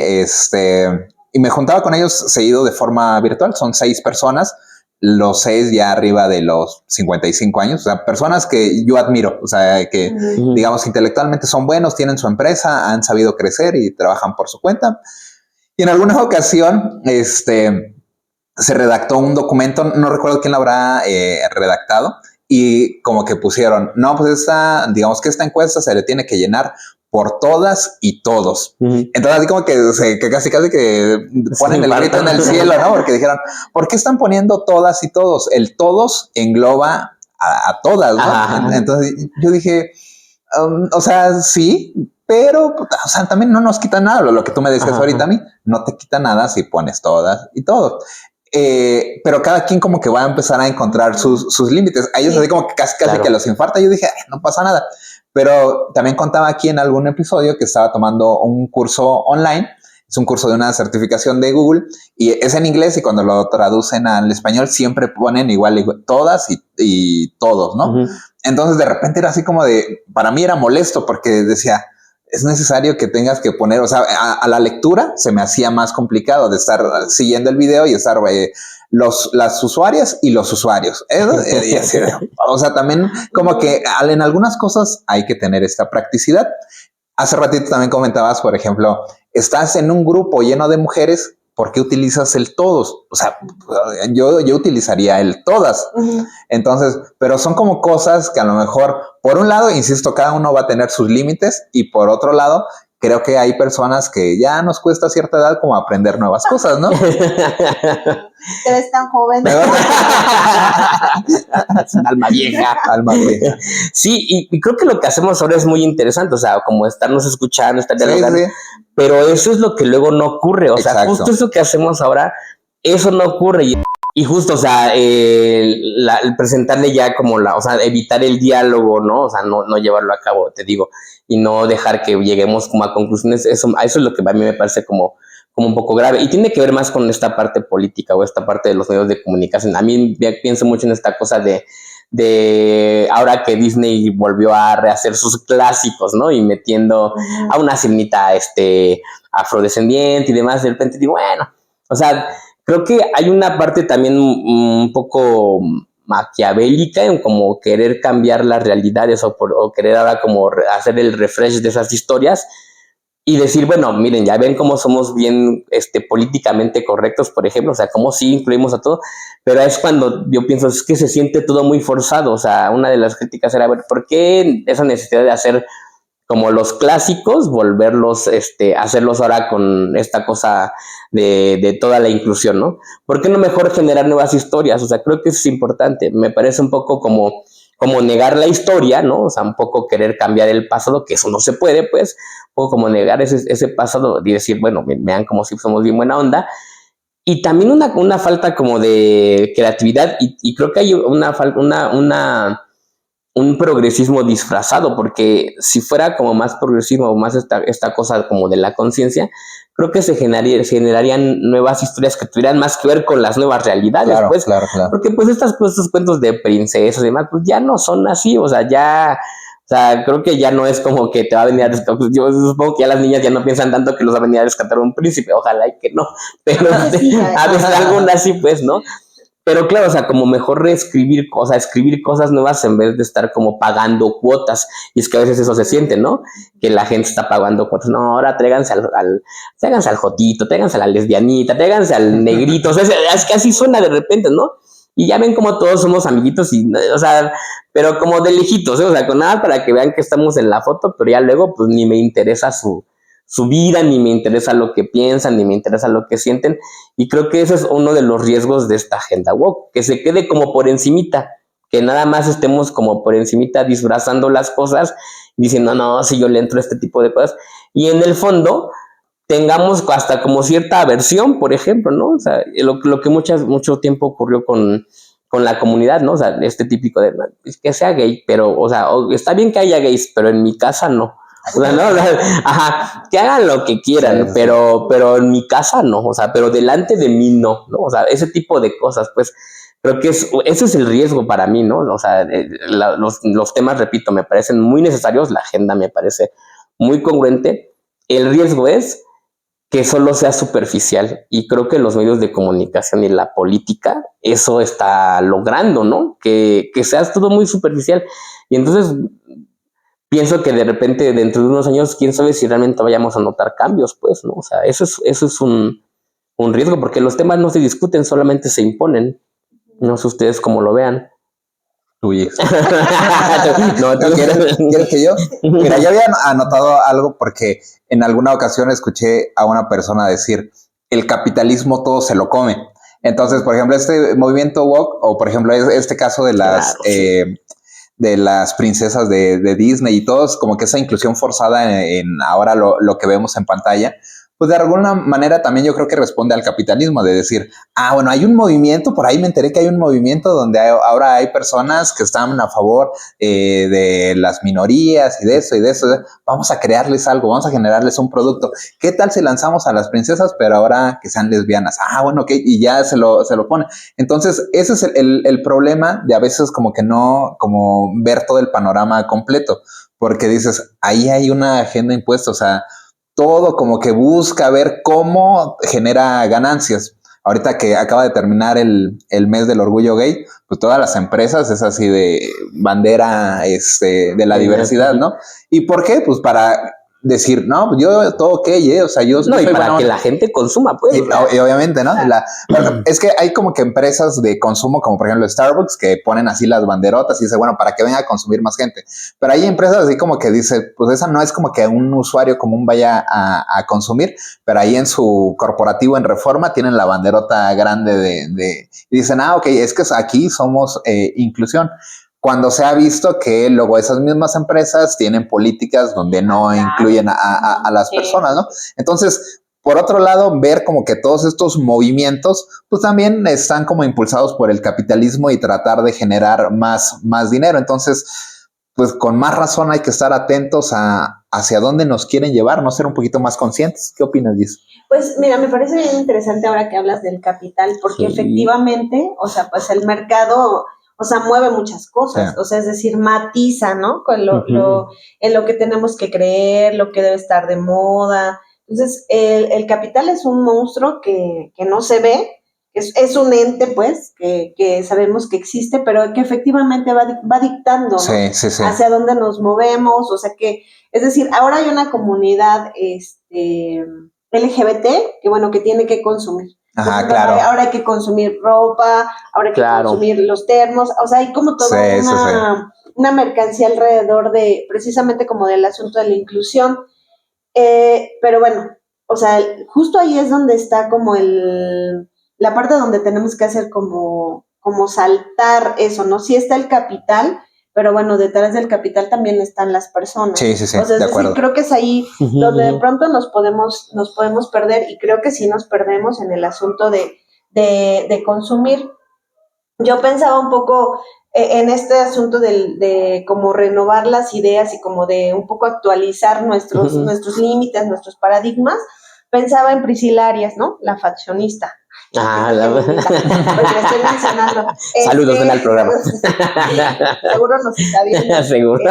me juntaba con ellos seguido de forma virtual. Son 6 personas, los 6 ya arriba de los 55 años, o sea, personas que yo admiro, o sea, que digamos intelectualmente son buenos, tienen su empresa, han sabido crecer y trabajan por su cuenta. Y en alguna ocasión, se redactó un documento, no recuerdo quién lo habrá redactado, y como que pusieron, no, pues digamos que esta encuesta se le tiene que llenar por todas y todos. Entonces así como que casi que ponen el grito en el cielo, ¿no? Porque dijeron, ¿por qué están poniendo todas y todos? El todos engloba a todas, ¿no? Entonces yo dije, o sea, sí, pero, o sea, también no nos quita nada. Lo que tú me decías ahorita a mí, no te quita nada si pones todas y todos. Pero cada quien como que va a empezar a encontrar sus límites. A ellos así como que casi que los infarta. Yo dije, no pasa nada. Pero también contaba aquí en algún episodio que estaba tomando un curso online. Es un curso de una certificación de Google y es en inglés, y cuando lo traducen al español siempre ponen igual todas y todos, ¿no? Entonces de repente era así como para mí era molesto porque decía, es necesario que tengas que poner, o sea, a la lectura se me hacía más complicado de estar siguiendo el video y estar las usuarias y los usuarios. O sea, también como que en algunas cosas hay que tener esta practicidad. Hace ratito también comentabas, por ejemplo, estás en un grupo lleno de mujeres, ¿por qué utilizas el todos? O sea, yo utilizaría el todas. Entonces, pero son como cosas que a lo mejor, por un lado, insisto, cada uno va a tener sus límites, y por otro lado, creo que hay personas que ya nos cuesta a cierta edad como aprender nuevas cosas, ¿no? Te ves tan joven. Es un alma vieja. Sí, y creo que lo que hacemos ahora es muy interesante, o sea, como estarnos escuchando, estar dialogando, sí. Pero eso es lo que luego no ocurre, o sea, justo eso que hacemos ahora, eso no ocurre. Y justo, o sea, el presentarle ya como o sea, evitar el diálogo, ¿no? O sea, no llevarlo a cabo, te digo, y no dejar que lleguemos como a conclusiones, eso es lo que a mí me parece como un poco grave, y tiene que ver más con esta parte política o esta parte de los medios de comunicación. A mí pienso mucho en esta cosa de ahora que Disney volvió a rehacer sus clásicos, ¿no? Y metiendo a una sirenita afrodescendiente y demás, de repente digo, bueno, o sea, creo que hay una parte también un poco maquiavélica en como querer cambiar las realidades o querer ahora como hacer el refresh de esas historias y decir, bueno, miren, ya ven cómo somos bien políticamente correctos, por ejemplo, o sea, cómo sí incluimos a todo, pero es cuando yo pienso, es que se siente todo muy forzado. O sea, una de las críticas era, ver, ¿por qué esa necesidad de hacer como los clásicos, volverlos, hacerlos ahora con esta cosa de toda la inclusión, ¿no? ¿Por qué no mejor generar nuevas historias? O sea, creo que eso es importante. Me parece un poco como negar la historia, ¿no? O sea, un poco querer cambiar el pasado, que eso no se puede, pues, un poco como negar ese pasado y decir, bueno, vean como si somos bien buena onda. Y también una falta como de creatividad, y creo que hay un progresismo disfrazado, porque si fuera como más progresismo o más esta cosa como de la conciencia, creo que se generarían nuevas historias que tuvieran más que ver con las nuevas realidades, Claro, pues. claro. Porque pues estos cuentos de princesas y demás, pues ya no son así, o sea, ya... O sea, creo que ya no es como que te va a venir a rescatar. Yo supongo que ya las niñas ya no piensan tanto que los va a venir a rescatar un príncipe. Ojalá y que no. Pero a veces algunas sí, pues, ¿no? Pero claro, o sea, como mejor reescribir cosas, escribir cosas nuevas en vez de estar como pagando cuotas. Y es que a veces eso se siente, ¿no? Que la gente está pagando cuotas. No, ahora tráiganse al jotito, tráiganse a la lesbianita, tráiganse al negrito. O sea, es que así suena de repente, ¿no? Y ya ven como todos somos amiguitos y, o sea, pero como de lejitos, ¿eh? O sea, con nada para que vean que estamos en la foto, pero ya luego pues ni me interesa su vida, ni me interesa lo que piensan, ni me interesa lo que sienten. Y creo que ese es uno de los riesgos de esta agenda woke, que se quede como por encimita, que nada más estemos como por encimita disfrazando las cosas, diciendo, no, si yo le entro a este tipo de cosas. Y en el fondo tengamos hasta como cierta aversión, por ejemplo, ¿no? O sea, lo que mucho tiempo ocurrió con la comunidad, ¿no? O sea, este típico de que sea gay, pero, o sea, está bien que haya gays, pero en mi casa no. O sea, no, o sea, ajá, que hagan lo que quieran, sí, pero en mi casa no, o sea, pero delante de mí no, ¿no? O sea, ese tipo de cosas, pues, creo que ese es el riesgo para mí, ¿no? O sea, los temas, repito, me parecen muy necesarios, la agenda me parece muy congruente. El riesgo es que solo sea superficial. Y creo que los medios de comunicación y la política eso está logrando, ¿no? Que sea todo muy superficial. Y entonces pienso que de repente dentro de unos años, quién sabe si realmente vayamos a notar cambios, pues, ¿no? O sea, eso es un riesgo, porque los temas no se discuten, solamente se imponen. No sé ustedes cómo lo vean. Uy, no, ¿tú quieres que yo? Mira, yo había anotado algo porque en alguna ocasión escuché a una persona decir, el capitalismo todo se lo come. Entonces, por ejemplo, este movimiento woke, o por ejemplo, este caso de las, claro, sí, de las princesas de Disney y todos, como que esa inclusión forzada en ahora lo que vemos en pantalla, pues de alguna manera también yo creo que responde al capitalismo, de decir, bueno, hay un movimiento, por ahí me enteré que hay un movimiento donde ahora hay personas que están a favor de las minorías y de eso, vamos a crearles algo, vamos a generarles un producto. ¿Qué tal si lanzamos a las princesas, pero ahora que sean lesbianas? Bueno, ok, y ya se lo pone. Entonces, ese es el problema de a veces como que no, como ver todo el panorama completo, porque dices, ahí hay una agenda impuesta, o sea, todo como que busca ver cómo genera ganancias. Ahorita que acaba de terminar el mes del orgullo gay, pues todas las empresas es así de bandera de la diversidad, ¿no? ¿Y por qué? Pues para decir, no, pues yo todo ok, o sea, yo no, y para que la gente consuma, pues. Y obviamente, ¿no? Bueno, es que hay como que empresas de consumo, como por ejemplo Starbucks, que ponen así las banderotas y dice, bueno, para que venga a consumir más gente. Pero hay empresas así como que dice, pues esa no es como que un usuario común vaya a consumir, pero ahí en su corporativo en Reforma tienen la banderota grande y dicen, ok, es que aquí somos inclusión. Cuando se ha visto que luego esas mismas empresas tienen políticas donde no incluyen a las personas, ¿no? Entonces, por otro lado, ver como que todos estos movimientos, pues también están como impulsados por el capitalismo y tratar de generar más dinero. Entonces, pues con más razón hay que estar atentos hacia dónde nos quieren llevar, no ser un poquito más conscientes. ¿Qué opinas, Gis? Pues mira, me parece bien interesante ahora que hablas del capital, porque sí, efectivamente, o sea, pues el mercado, o sea, mueve muchas cosas, sí, o sea, es decir, matiza, ¿no? Con en lo que tenemos que creer, lo que debe estar de moda. Entonces, el capital es un monstruo que no se ve, es un ente, pues, que sabemos que existe, pero que efectivamente va dictando, ¿no? Sí, sí, sí. Hacia dónde nos movemos, o sea que, es decir, ahora hay una comunidad, LGBT, que bueno, que tiene que consumir. Ajá, claro. Ahora hay que consumir ropa, ahora hay que consumir los termos, o sea, hay como toda una mercancía alrededor de, precisamente como del asunto de la inclusión, pero bueno, o sea, justo ahí es donde está como la parte donde tenemos que hacer como saltar eso, ¿no? Sí está el capital, pero bueno, detrás del capital también están las personas. Sí, o sea, es decir, creo que es ahí donde de pronto nos podemos perder, y creo que sí nos perdemos en el asunto de consumir. Yo pensaba un poco en este asunto de como renovar las ideas y como de un poco actualizar nuestros límites, nuestros paradigmas, pensaba en Priscila Arias, ¿no? La faccionista. Ah, Pues le estoy mencionando. Saludos, ven al programa. Seguro nos está viendo. Seguro.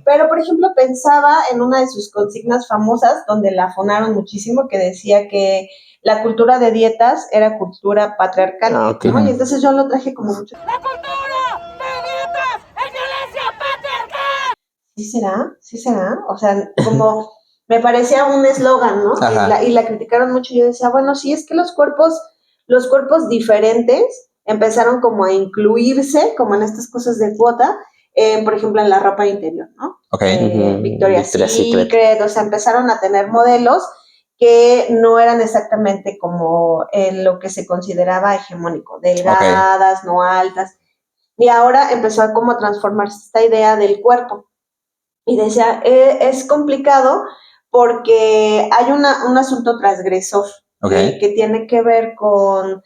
Pero, por ejemplo, pensaba en una de sus consignas famosas, donde la afonaron muchísimo, que decía que la cultura de dietas era cultura patriarcal, Okay. ¿no? Y entonces yo lo traje como mucho. ¡La cultura de dietas es violencia patriarcal! ¿Sí será? O sea, como me parecía un eslogan, ¿no? Y la criticaron mucho. Yo decía, bueno, sí, es que los cuerpos diferentes empezaron como a incluirse, como en estas cosas de cuota, por ejemplo, en la ropa interior, ¿no? Victoria's Secret, o sea, empezaron a tener modelos que no eran exactamente como lo que se consideraba hegemónico, delgadas, no altas. Y ahora empezó a como transformarse esta idea del cuerpo. Y decía, es complicado porque hay un asunto transgresor que tiene que ver con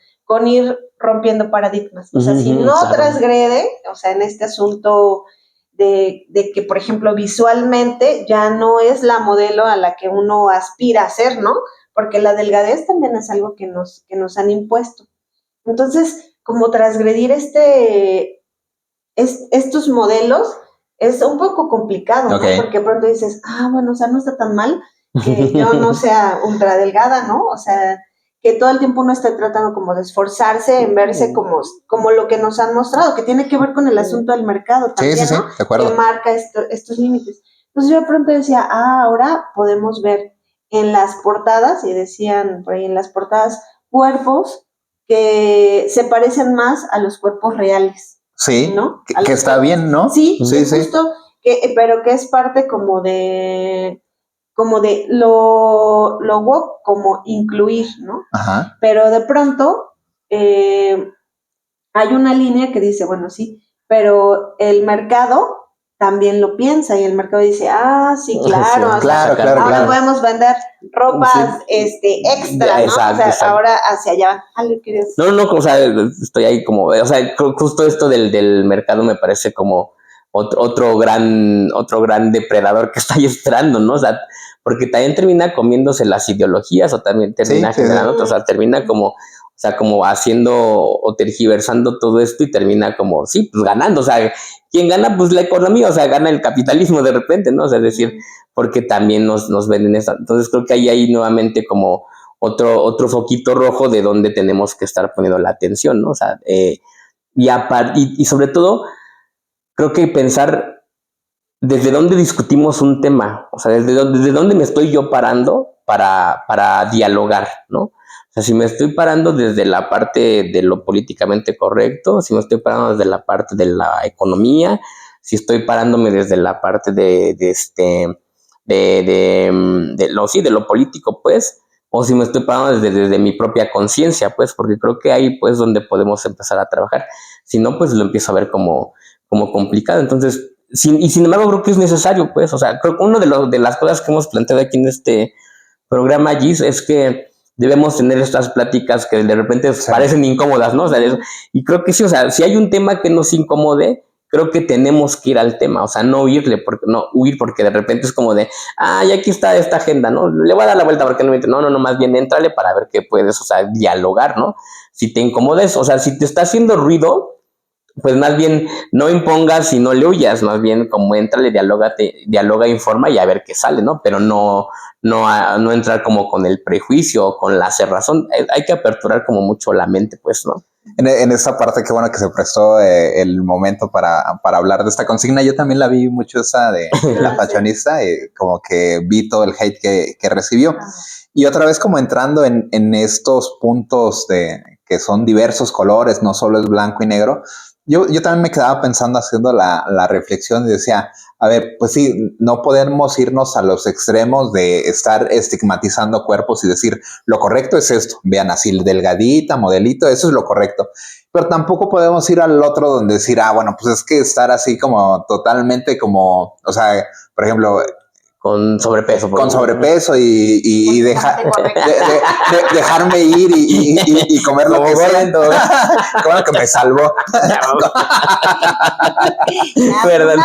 ir rompiendo paradigmas. O sea, si no transgrede, o sea, en este asunto de que, por ejemplo, visualmente ya no es la modelo a la que uno aspira a ser, ¿no? Porque la delgadez también es algo que nos han impuesto. Entonces, como transgredir estos modelos es un poco complicado, ¿no? Porque pronto dices, bueno, o sea, no está tan mal que yo no sea ultra delgada, ¿no? O sea, que todo el tiempo uno está tratando como de esforzarse en verse como lo que nos han mostrado, que tiene que ver con el asunto del mercado también, ¿no? De acuerdo. Que marca estos límites. Entonces yo de pronto decía, ahora podemos ver en las portadas, y decían por ahí en las portadas, cuerpos que se parecen más a los cuerpos reales. Sí, ¿no? Que está bien, ¿no? Sí, justo, pero que es parte como de lo woke, como incluir, ¿no? Ajá. Pero de pronto hay una línea que dice, bueno, sí, pero el mercado también lo piensa y el mercado dice, sí, claro, Sí, claro. Ahora podemos vender ropas extra, ¿no? Exacto, o sea, exacto. ahora hacia allá. No, o sea, estoy ahí como, o sea, justo esto del mercado me parece como otro gran depredador que está ahí esperando, ¿no? O sea, porque también termina comiéndose las ideologías o también termina generando, o sea, termina como, o sea, como haciendo o tergiversando todo esto y termina como, sí, pues ganando, o sea, ¿quién gana? Pues la economía, o sea, gana el capitalismo de repente, ¿no? O sea, es decir, porque también nos venden eso. Entonces creo que ahí hay nuevamente como otro foquito rojo de donde tenemos que estar poniendo la atención, ¿no? O sea, y sobre todo, creo que pensar desde dónde discutimos un tema, o sea, desde dónde me estoy yo parando para dialogar, ¿no? O sea, si me estoy parando desde la parte de lo políticamente correcto, si me estoy parando desde la parte de la economía, si estoy parándome desde la parte de lo político, pues, o si me estoy parando desde mi propia conciencia, pues, porque creo que ahí, pues, donde podemos empezar a trabajar. Si no, pues lo empiezo a ver como complicado. Entonces, sin embargo, creo que es necesario, pues, o sea, creo que una de las cosas que hemos planteado aquí en este programa, Gis, es que debemos tener estas pláticas que de repente parecen incómodas, ¿no? O sea, y creo que sí, o sea, si hay un tema que nos incomode, creo que tenemos que ir al tema, o sea, no huir porque de repente es como de, y aquí está esta agenda, ¿no? Le voy a dar la vuelta porque no, más bien éntrale para ver qué puedes, o sea, dialogar, ¿no? Si te incomodes, o sea, si te está haciendo ruido, pues más bien no impongas y no le huyas, más bien como éntrale, dialoga, informa y a ver qué sale, ¿no? Pero no entrar como con el prejuicio o con la cerrazón. Hay que aperturar como mucho la mente, pues, ¿no? En esta parte, qué bueno que se prestó el momento para hablar de esta consigna. Yo también la vi mucho, esa de la fashionista, como que vi todo el hate que recibió. Y otra vez como entrando en estos puntos que son diversos colores, no solo es blanco y negro. Yo también me quedaba pensando, haciendo la reflexión y decía, a ver, pues sí, no podemos irnos a los extremos de estar estigmatizando cuerpos y decir, lo correcto es esto, vean así, delgadita, modelito, eso es lo correcto. Pero tampoco podemos ir al otro donde decir, bueno, pues es que estar así como totalmente como, o sea, por ejemplo, Con sobrepeso. Con sobrepeso y dejarme ir y comer lo que sea. Como que me salvó. ¿Verdad?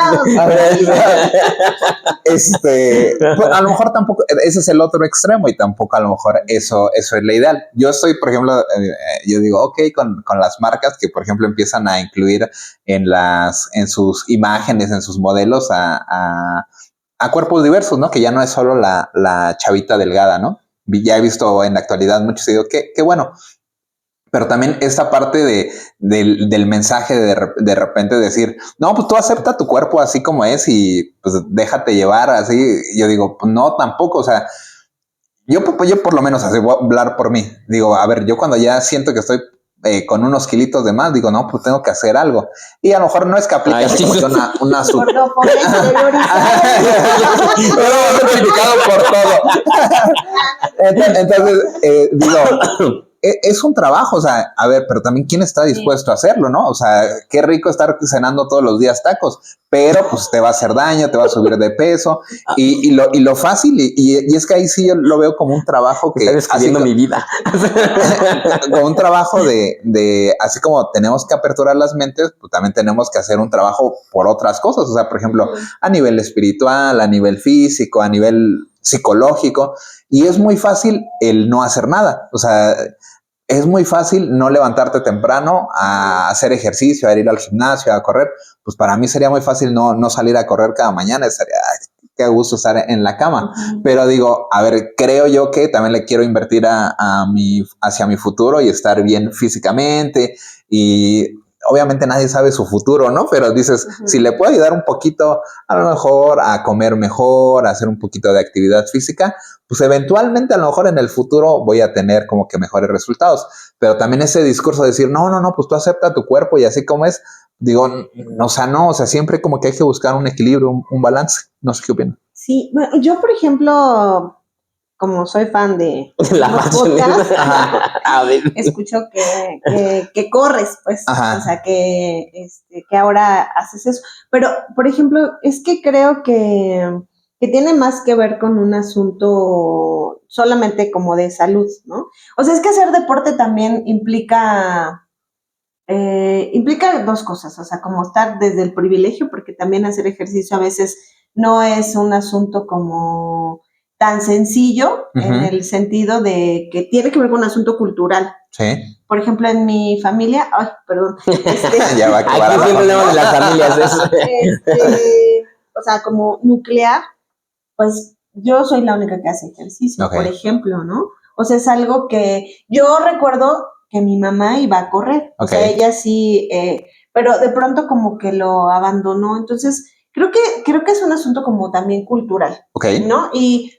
A lo mejor tampoco, ese es el otro extremo y tampoco a lo mejor eso es la ideal. Yo estoy, por ejemplo, yo digo, ok, con las marcas que, por ejemplo, empiezan a incluir en sus imágenes, en sus modelos a cuerpos diversos, ¿no? Que ya no es solo la chavita delgada, ¿no? Ya he visto en la actualidad muchos y digo, qué bueno. Pero también esta parte del mensaje de repente decir, no, pues tú acepta tu cuerpo así como es y pues déjate llevar así. Yo digo, pues no, tampoco, o sea, yo por lo menos así voy a hablar por mí. Digo, a ver, yo cuando ya siento que estoy con unos kilitos de más, digo, no, pues tengo que hacer algo. Y a lo mejor no es que aplique así como una criticado por todo. Entonces, digo, es un trabajo, o sea, a ver, pero también quién está dispuesto a hacerlo, ¿no? O sea, qué rico estar cenando todos los días tacos, pero pues te va a hacer daño, te va a subir de peso y lo fácil, y es que ahí sí yo lo veo como un trabajo que... Está describiendo mi vida. Como un trabajo de así como tenemos que aperturar las mentes, pues también tenemos que hacer un trabajo por otras cosas, o sea, por ejemplo, a nivel espiritual, a nivel físico, a nivel psicológico, y es muy fácil el no hacer nada, o sea, es muy fácil no levantarte temprano a hacer ejercicio, a ir al gimnasio, a correr. Pues para mí sería muy fácil no salir a correr cada mañana. Estaría, qué gusto estar en la cama. Pero digo, a ver, creo yo que también le quiero invertir hacia mi futuro y estar bien físicamente. Y obviamente nadie sabe su futuro, ¿no? Pero dices, si le puedo ayudar un poquito, a lo mejor a comer mejor, a hacer un poquito de actividad física, pues eventualmente a lo mejor en el futuro voy a tener como que mejores resultados. Pero también ese discurso de decir, no, pues tú acepta tu cuerpo y así como es, digo, no, o sea, siempre como que hay que buscar un equilibrio, un balance. No sé qué opinas. Sí, bueno, yo por ejemplo, como soy fan de los podcasts, escucho que corres, pues, Ajá. O sea, que ahora haces eso. Pero, por ejemplo, es que creo que tiene más que ver con un asunto solamente como de salud, ¿no? O sea, es que hacer deporte también implica dos cosas, o sea, como estar desde el privilegio, porque también hacer ejercicio a veces no es un asunto como tan sencillo en el sentido de que tiene que ver con un asunto cultural. Sí. Por ejemplo, en mi familia, Ya va a acabar. Aquí siempre hablamos de las familias. O sea, como nuclear, pues yo soy la única que hace ejercicio, por ejemplo, ¿no? O sea, es algo que yo recuerdo que mi mamá iba a correr, o sea, ella sí, pero de pronto como que lo abandonó, entonces creo que es un asunto como también cultural, ¿no? Y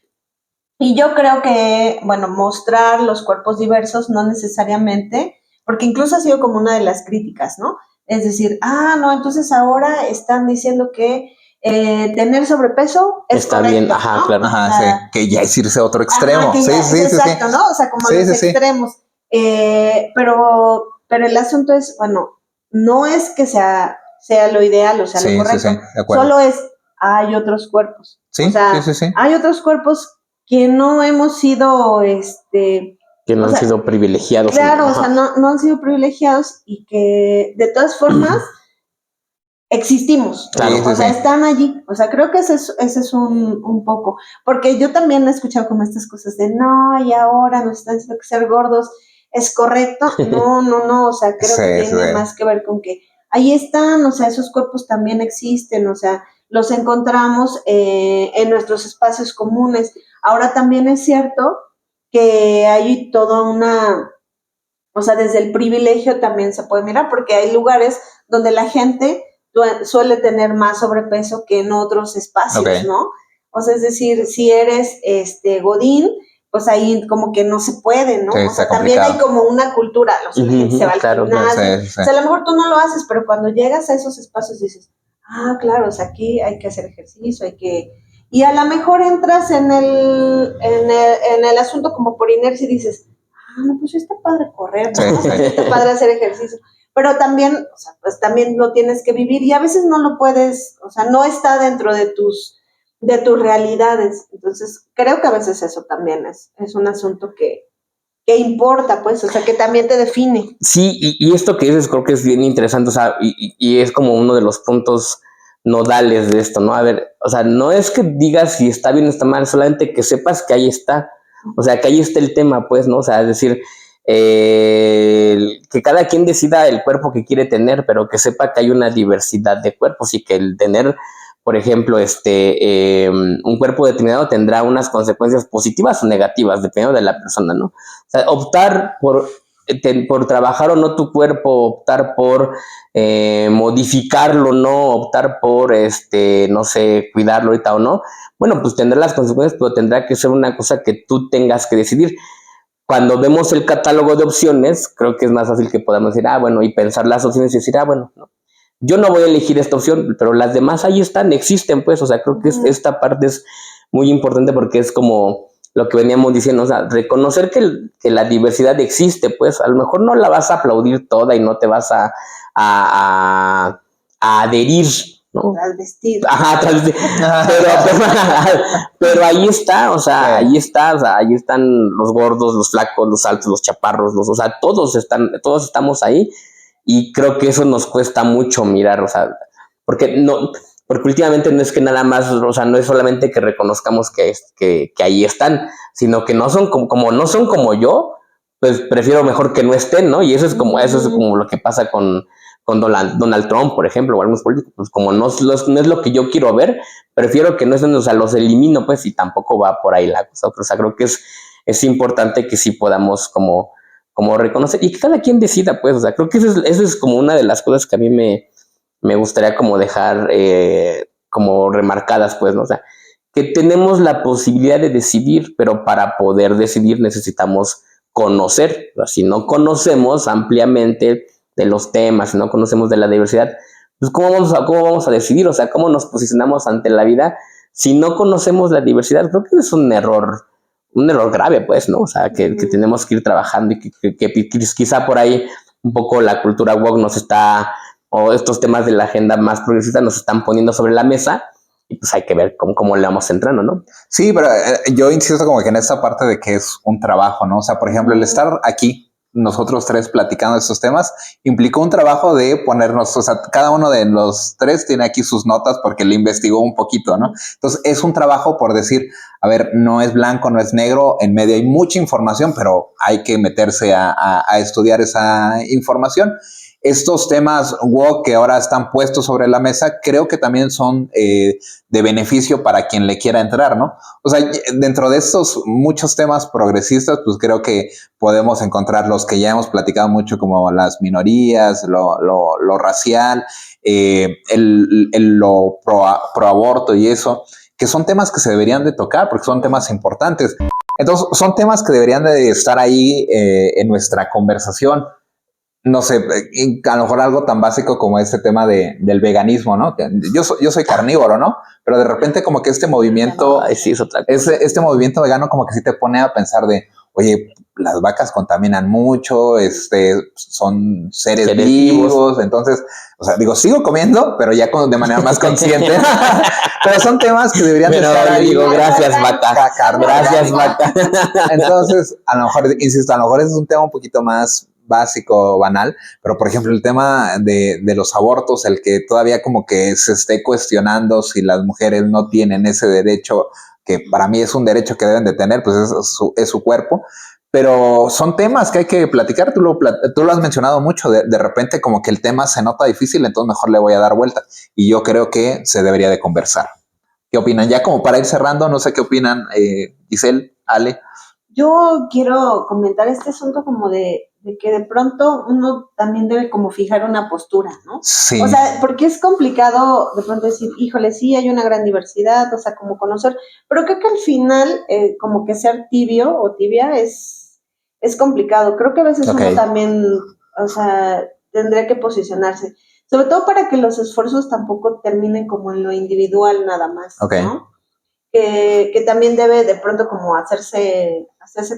yo creo que, bueno, mostrar los cuerpos diversos no necesariamente, porque incluso ha sido como una de las críticas, ¿no? Es decir, no, entonces ahora están diciendo que tener sobrepeso está correcto, bien, ajá, ¿no? claro. Ajá, sí, que ya es irse a otro extremo. Sí, exacto, ¿no? O sea, como los extremos. Pero el asunto es, bueno, no es que sea lo ideal, o sea, lo correcto. De acuerdo. Solo hay otros cuerpos. Sí, o sea, hay otros cuerpos que no hemos sido, que no han sido privilegiados. Claro, o sea, no han sido privilegiados y que de todas formas existimos, claro, o sea, están allí, o sea, creo que ese es un poco, porque yo también he escuchado como estas cosas de no, y ahora nos están diciendo que ser gordos es correcto, no, o sea, creo que tiene más que ver con que ahí están, o sea, esos cuerpos también existen, o sea, los encontramos en nuestros espacios comunes. Ahora también es cierto que hay toda o sea, desde el privilegio también se puede mirar, porque hay lugares donde la gente suele tener más sobrepeso que en otros espacios, ¿no? O sea, es decir, si eres godín, pues ahí como que no se puede, ¿no? Sí, o sea, también hay como una cultura, o sea, la gente se va al gimnasio, o sea, a lo mejor tú no lo haces, pero cuando llegas a esos espacios dices, claro, o sea, aquí hay que hacer ejercicio, y a lo mejor entras en el asunto como por inercia y dices, no, pues está padre correr, ¿no? O sea, está padre hacer ejercicio. Pero también, o sea, pues también lo tienes que vivir y a veces no lo puedes, o sea, no está dentro de tus de tus realidades. Entonces, creo que a veces eso también es un asunto que importa, pues, o sea, que también te define. Sí, y esto que dices creo que es bien interesante, o sea, y es como uno de los puntos nodales de esto, ¿no? A ver, o sea, no es que digas si está bien o está mal, solamente que sepas que ahí está, o sea, que ahí está el tema, pues, ¿no? O sea, es decir, que cada quien decida el cuerpo que quiere tener, pero que sepa que hay una diversidad de cuerpos y que el tener, por ejemplo, un cuerpo determinado tendrá unas consecuencias positivas o negativas, dependiendo de la persona, ¿no? O sea, optar por trabajar o no tu cuerpo, optar por modificarlo, no, optar por, no sé, cuidarlo ahorita o no, bueno, pues tendrá las consecuencias, pero tendrá que ser una cosa que tú tengas que decidir. Cuando vemos el catálogo de opciones, creo que es más fácil que podamos decir, bueno, y pensar las opciones y decir, bueno, no, yo no voy a elegir esta opción, pero las demás ahí están, existen, pues, o sea, creo que esta parte es muy importante porque es como lo que veníamos diciendo, o sea, reconocer que la diversidad existe, pues, a lo mejor no la vas a aplaudir toda y no te vas a adherir, ¿no? Transvestido. Ajá, pero ahí está, o sea, ahí está, o sea, ahí están los gordos, los flacos, los altos, los chaparros, o sea, todos estamos ahí. Y creo que eso nos cuesta mucho mirar, o sea, porque últimamente no es que nada más, o sea, no es solamente que reconozcamos que ahí están, sino que no son como no son como yo, pues prefiero mejor que no estén, ¿no? Y eso es como lo que pasa con Donald Trump, por ejemplo, o algunos políticos, pues como no es lo que yo quiero ver, prefiero que no estén, o sea, los elimino, pues, y tampoco va por ahí la cosa. O sea, creo que es importante que sí podamos como reconocer y que cada quien decida, pues, o sea, creo que eso es como una de las cosas que a mí me gustaría como dejar como remarcadas, pues, ¿no? O sea, que tenemos la posibilidad de decidir, pero para poder decidir necesitamos conocer. O sea, si no conocemos ampliamente de los temas, si no conocemos de la diversidad, pues ¿cómo vamos a decidir? O sea, ¿cómo nos posicionamos ante la vida si no conocemos la diversidad? Creo que es un error grave, pues, ¿no? O sea, que tenemos que ir trabajando y que quizá por ahí un poco la cultura woke o estos temas de la agenda más progresista nos están poniendo sobre la mesa y pues hay que ver cómo le vamos entrando, ¿no? Sí, pero yo insisto como que en esta parte de que es un trabajo, ¿no? O sea, por ejemplo, el estar aquí, nosotros tres platicando de estos temas, implicó un trabajo de ponernos, o sea, cada uno de los tres tiene aquí sus notas porque le investigó un poquito, ¿no? Entonces es un trabajo por decir, a ver, no es blanco, no es negro, en medio hay mucha información, pero hay que meterse a estudiar esa información. Estos temas woke que ahora están puestos sobre la mesa, creo que también son de beneficio para quien le quiera entrar, ¿no? O sea, dentro de estos muchos temas progresistas, pues creo que podemos encontrar los que ya hemos platicado mucho, como las minorías, lo racial, lo pro aborto y eso, que son temas que se deberían de tocar porque son temas importantes. Entonces, son temas que deberían de estar ahí en nuestra conversación. No sé, a lo mejor algo tan básico como este tema del veganismo, ¿no? Yo soy carnívoro, ¿no? Pero de repente como que este movimiento, sí, es otra cosa. este movimiento vegano como que sí te pone a pensar de, oye, las vacas contaminan mucho, son seres vivos, entonces, o sea, digo, sigo comiendo, pero ya de manera más consciente. Pero son temas que deberían estar ahí. Digo, gracias, vaca. Gracias, vaca. Entonces, a lo mejor, insisto, a lo mejor es un tema un poquito más básico, banal, pero por ejemplo el tema de los abortos, el que todavía como que se esté cuestionando si las mujeres no tienen ese derecho, que para mí es un derecho que deben de tener, pues es su cuerpo, pero son temas que hay que platicar, tú lo has mencionado mucho, de repente como que el tema se nota difícil, entonces mejor le voy a dar vuelta, y yo creo que se debería de conversar. ¿Qué opinan? Ya como para ir cerrando, no sé qué opinan, Giselle, Ale. Yo quiero comentar este asunto como de que de pronto uno también debe como fijar una postura, ¿no? Sí. O sea, porque es complicado de pronto decir, híjole, sí, hay una gran diversidad, o sea, como conocer, pero creo que al final como que ser tibio o tibia es complicado. Creo que a veces uno también, o sea, tendría que posicionarse, sobre todo para que los esfuerzos tampoco terminen como en lo individual nada más, ¿no? Que también debe de pronto como hacerse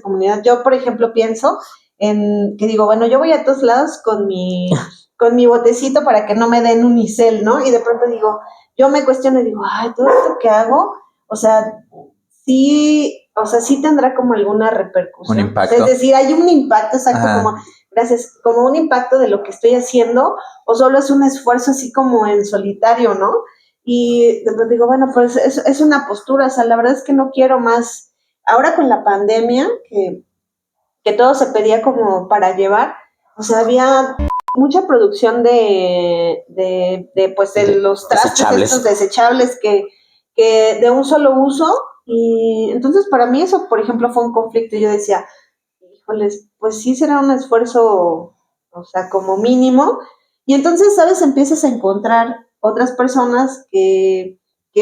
comunidad. Yo, por ejemplo, pienso en que digo, bueno, yo voy a todos lados con mi botecito para que no me den unicel, ¿no? Y de pronto digo, yo me cuestiono y digo, ay, todo esto que hago, o sea, sí tendrá como alguna repercusión. Un impacto. O sea, es decir, hay un impacto, exacto, Ajá. como un impacto de lo que estoy haciendo, o solo es un esfuerzo así como en solitario, ¿no? Y después digo, bueno, pues es una postura, o sea, la verdad es que no quiero más. Ahora con la pandemia, que todo se pedía como para llevar, o sea, había mucha producción pues de los trastes Desechables. estos desechables que de un solo uso, y entonces para mí eso, por ejemplo, fue un conflicto. Yo decía, híjoles, pues sí será un esfuerzo, o sea, como mínimo, y entonces, ¿sabes? Empiezas a encontrar otras personas que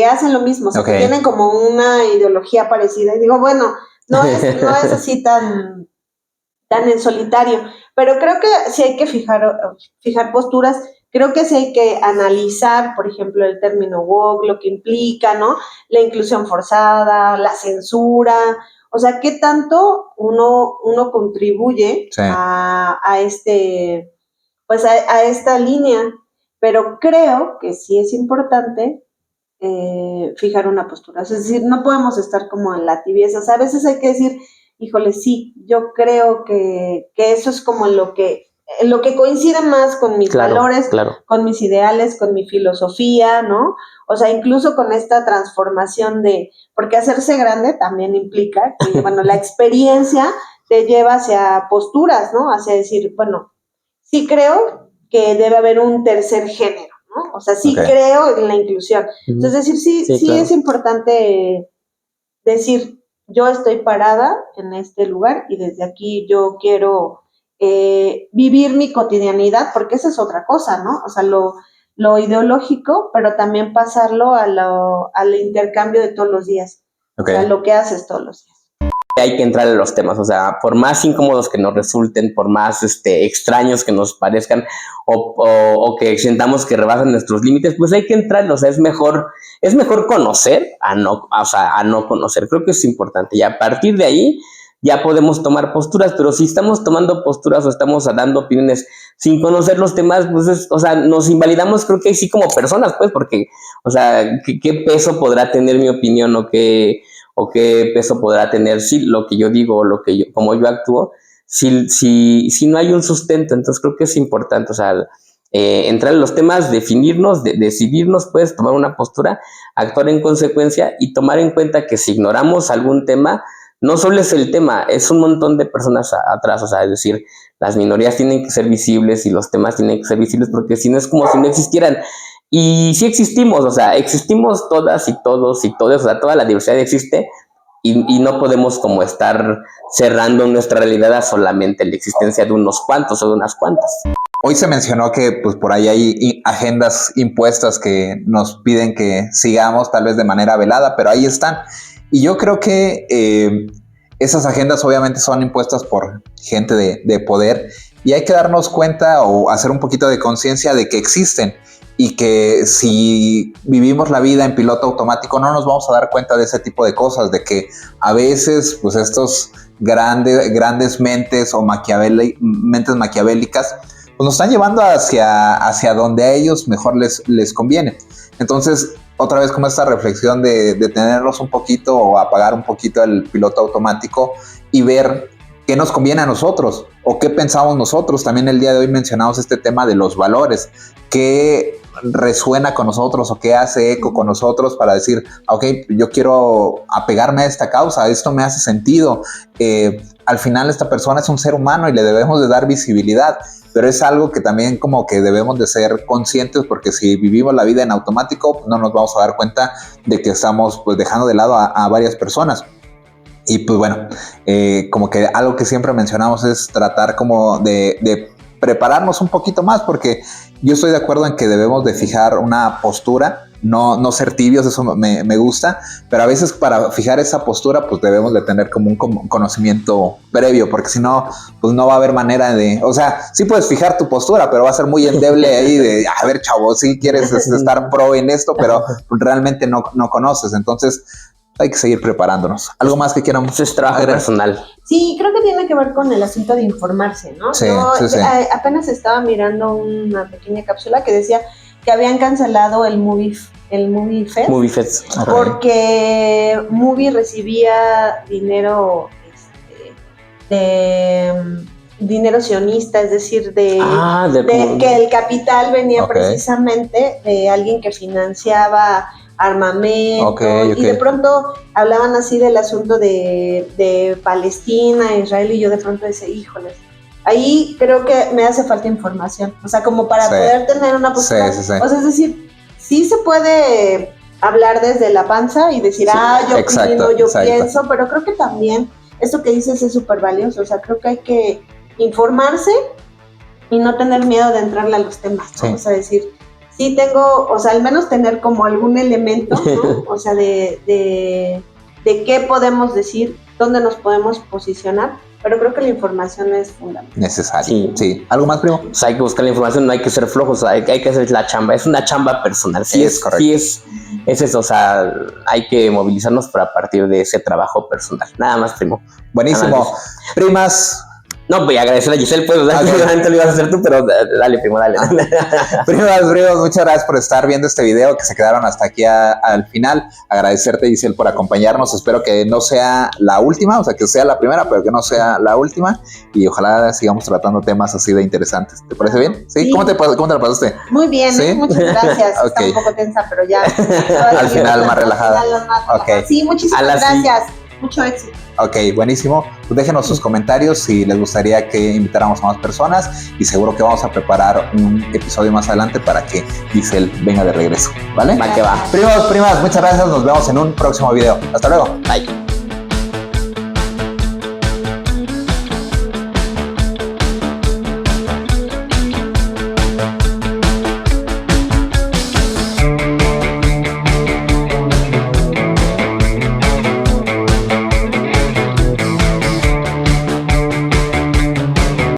hacen lo mismo, o sea, que Ok. tienen como una ideología parecida, y digo, bueno, no es así tan en solitario, pero creo que sí hay que fijar posturas, creo que sí hay que analizar, por ejemplo, el término woke, lo que implica, ¿no? La inclusión forzada, la censura, o sea, qué tanto uno contribuye Sí. a pues a esta línea, pero creo que sí es importante fijar una postura. Es decir, no podemos estar como en la tibieza. O sea, a veces hay que decir, híjole, sí, yo creo que eso es como lo que coincide más con mis valores, con mis ideales, con mi filosofía, ¿no? O sea, incluso con esta transformación porque hacerse grande también implica que, bueno, la experiencia te lleva hacia posturas, ¿no? Hacia decir, bueno, sí creo que debe haber un tercer género, ¿no? O sea, sí creo en la inclusión. Entonces, decir, sí claro. Es importante decir, yo estoy parada en este lugar y desde aquí yo quiero vivir mi cotidianidad, porque esa es otra cosa, ¿no? O sea, lo ideológico, pero también pasarlo al intercambio de todos los días. O sea, lo que haces todos los días. Hay que entrar en los temas, o sea, por más incómodos que nos resulten, por más extraños que nos parezcan o que sintamos que rebasan nuestros límites, pues hay que entrar, o sea, es mejor conocer a no conocer, creo que es importante, y a partir de ahí ya podemos tomar posturas, pero si estamos tomando posturas o estamos dando opiniones sin conocer los temas, pues o sea, nos invalidamos, creo que sí como personas, pues, porque, o sea, ¿qué peso podrá tener mi opinión o qué peso podrá tener lo que yo digo o como yo actúo si no hay un sustento? Entonces creo que es importante, o sea, entrar en los temas, definirnos, decidirnos, pues tomar una postura, actuar en consecuencia y tomar en cuenta que si ignoramos algún tema, no solo es el tema, es un montón de personas atrás, o sea, es decir, las minorías tienen que ser visibles y los temas tienen que ser visibles, porque si no es como si no existieran. Y sí existimos, o sea, existimos todas y todos y todos, o sea, toda la diversidad existe y no podemos como estar cerrando nuestra realidad a solamente la existencia de unos cuantos o de unas cuantas. Hoy se mencionó que pues por ahí hay agendas impuestas que nos piden que sigamos tal vez de manera velada, pero ahí están. Y yo creo que esas agendas obviamente son impuestas por gente de poder y hay que darnos cuenta o hacer un poquito de conciencia de que existen y que si vivimos la vida en piloto automático no nos vamos a dar cuenta de ese tipo de cosas, de que a veces pues estos grandes mentes o mentes maquiavélicas pues nos están llevando hacia donde a ellos mejor les conviene. Entonces, otra vez como esta reflexión de detenernos un poquito o apagar un poquito el piloto automático y ver qué nos conviene a nosotros o qué pensamos nosotros. También el día de hoy mencionamos este tema de los valores, qué resuena con nosotros o qué hace eco con nosotros para decir, ok, yo quiero apegarme a esta causa, esto me hace sentido. Al final esta persona es un ser humano y le debemos de dar visibilidad, pero es algo que también como que debemos de ser conscientes, porque si vivimos la vida en automático no nos vamos a dar cuenta de que estamos pues dejando de lado a varias personas. Y pues bueno, como que algo que siempre mencionamos es tratar como de prepararnos un poquito más, porque yo estoy de acuerdo en que debemos de fijar una postura, no ser tibios, eso me gusta, pero a veces para fijar esa postura pues debemos de tener como un conocimiento previo, porque si no, pues no va a haber manera de, o sea, sí puedes fijar tu postura, pero va a ser muy endeble ahí de, a ver chavo, sí quieres estar pro en esto, pero realmente no conoces, entonces hay que seguir preparándonos. ¿Algo más que quieran? Eso es trabajo personal. Sí, creo que tiene que ver con el asunto de informarse, ¿no? Sí, Yo sí. apenas estaba mirando una pequeña cápsula que decía que habían cancelado el Movie Fest. Movie Fest. Porque Movie recibía dinero dinero sionista, es decir, de que el capital venía precisamente de alguien que financiaba armamento, y de pronto hablaban así del asunto de Palestina, Israel, y yo de pronto decía, híjoles, ahí creo que me hace falta información, o sea, como para poder tener una postura, o sea, es decir, sí se puede hablar desde la panza y decir, yo opino, yo pienso, pero creo que también esto que dices es súper valioso, o sea, creo que hay que informarse y no tener miedo de entrarle a los temas, ¿no? O sea, decir, sí tengo, o sea, al menos tener como algún elemento, ¿no? O sea, de qué podemos decir, dónde nos podemos posicionar, pero creo que la información es fundamental. Necesario. Sí. ¿Algo más, primo? O sea, hay que buscar la información, no hay que ser flojos, hay que hacer la chamba, es una chamba personal. Sí, es correcto. Sí, es eso, o sea, hay que movilizarnos para partir de ese trabajo personal. Nada más, primo. Buenísimo. Primas. No, voy a agradecer a Giselle, pues, seguramente lo ibas a hacer tú, pero dale, primo, dale. Primas, muchas gracias por estar viendo este video, que se quedaron hasta aquí al final. Agradecerte, Giselle, por acompañarnos. Espero que no sea la última, o sea, que sea la primera, pero que no sea la última. Y ojalá sigamos tratando temas así de interesantes. ¿Te parece bien? ¿Sí? ¿Cómo te la pasaste? Muy bien, ¿sí? Muchas gracias. Está un poco tensa, pero ya. Al final, más relajada. Sí, muchísimas gracias. Mucho éxito. Ok, buenísimo. Pues déjenos sus comentarios si les gustaría que invitáramos a más personas, y seguro que vamos a preparar un episodio más adelante para que Giselle venga de regreso, ¿vale? Va que va. Primos, primas, muchas gracias. Nos vemos en un próximo video. Hasta luego. Bye.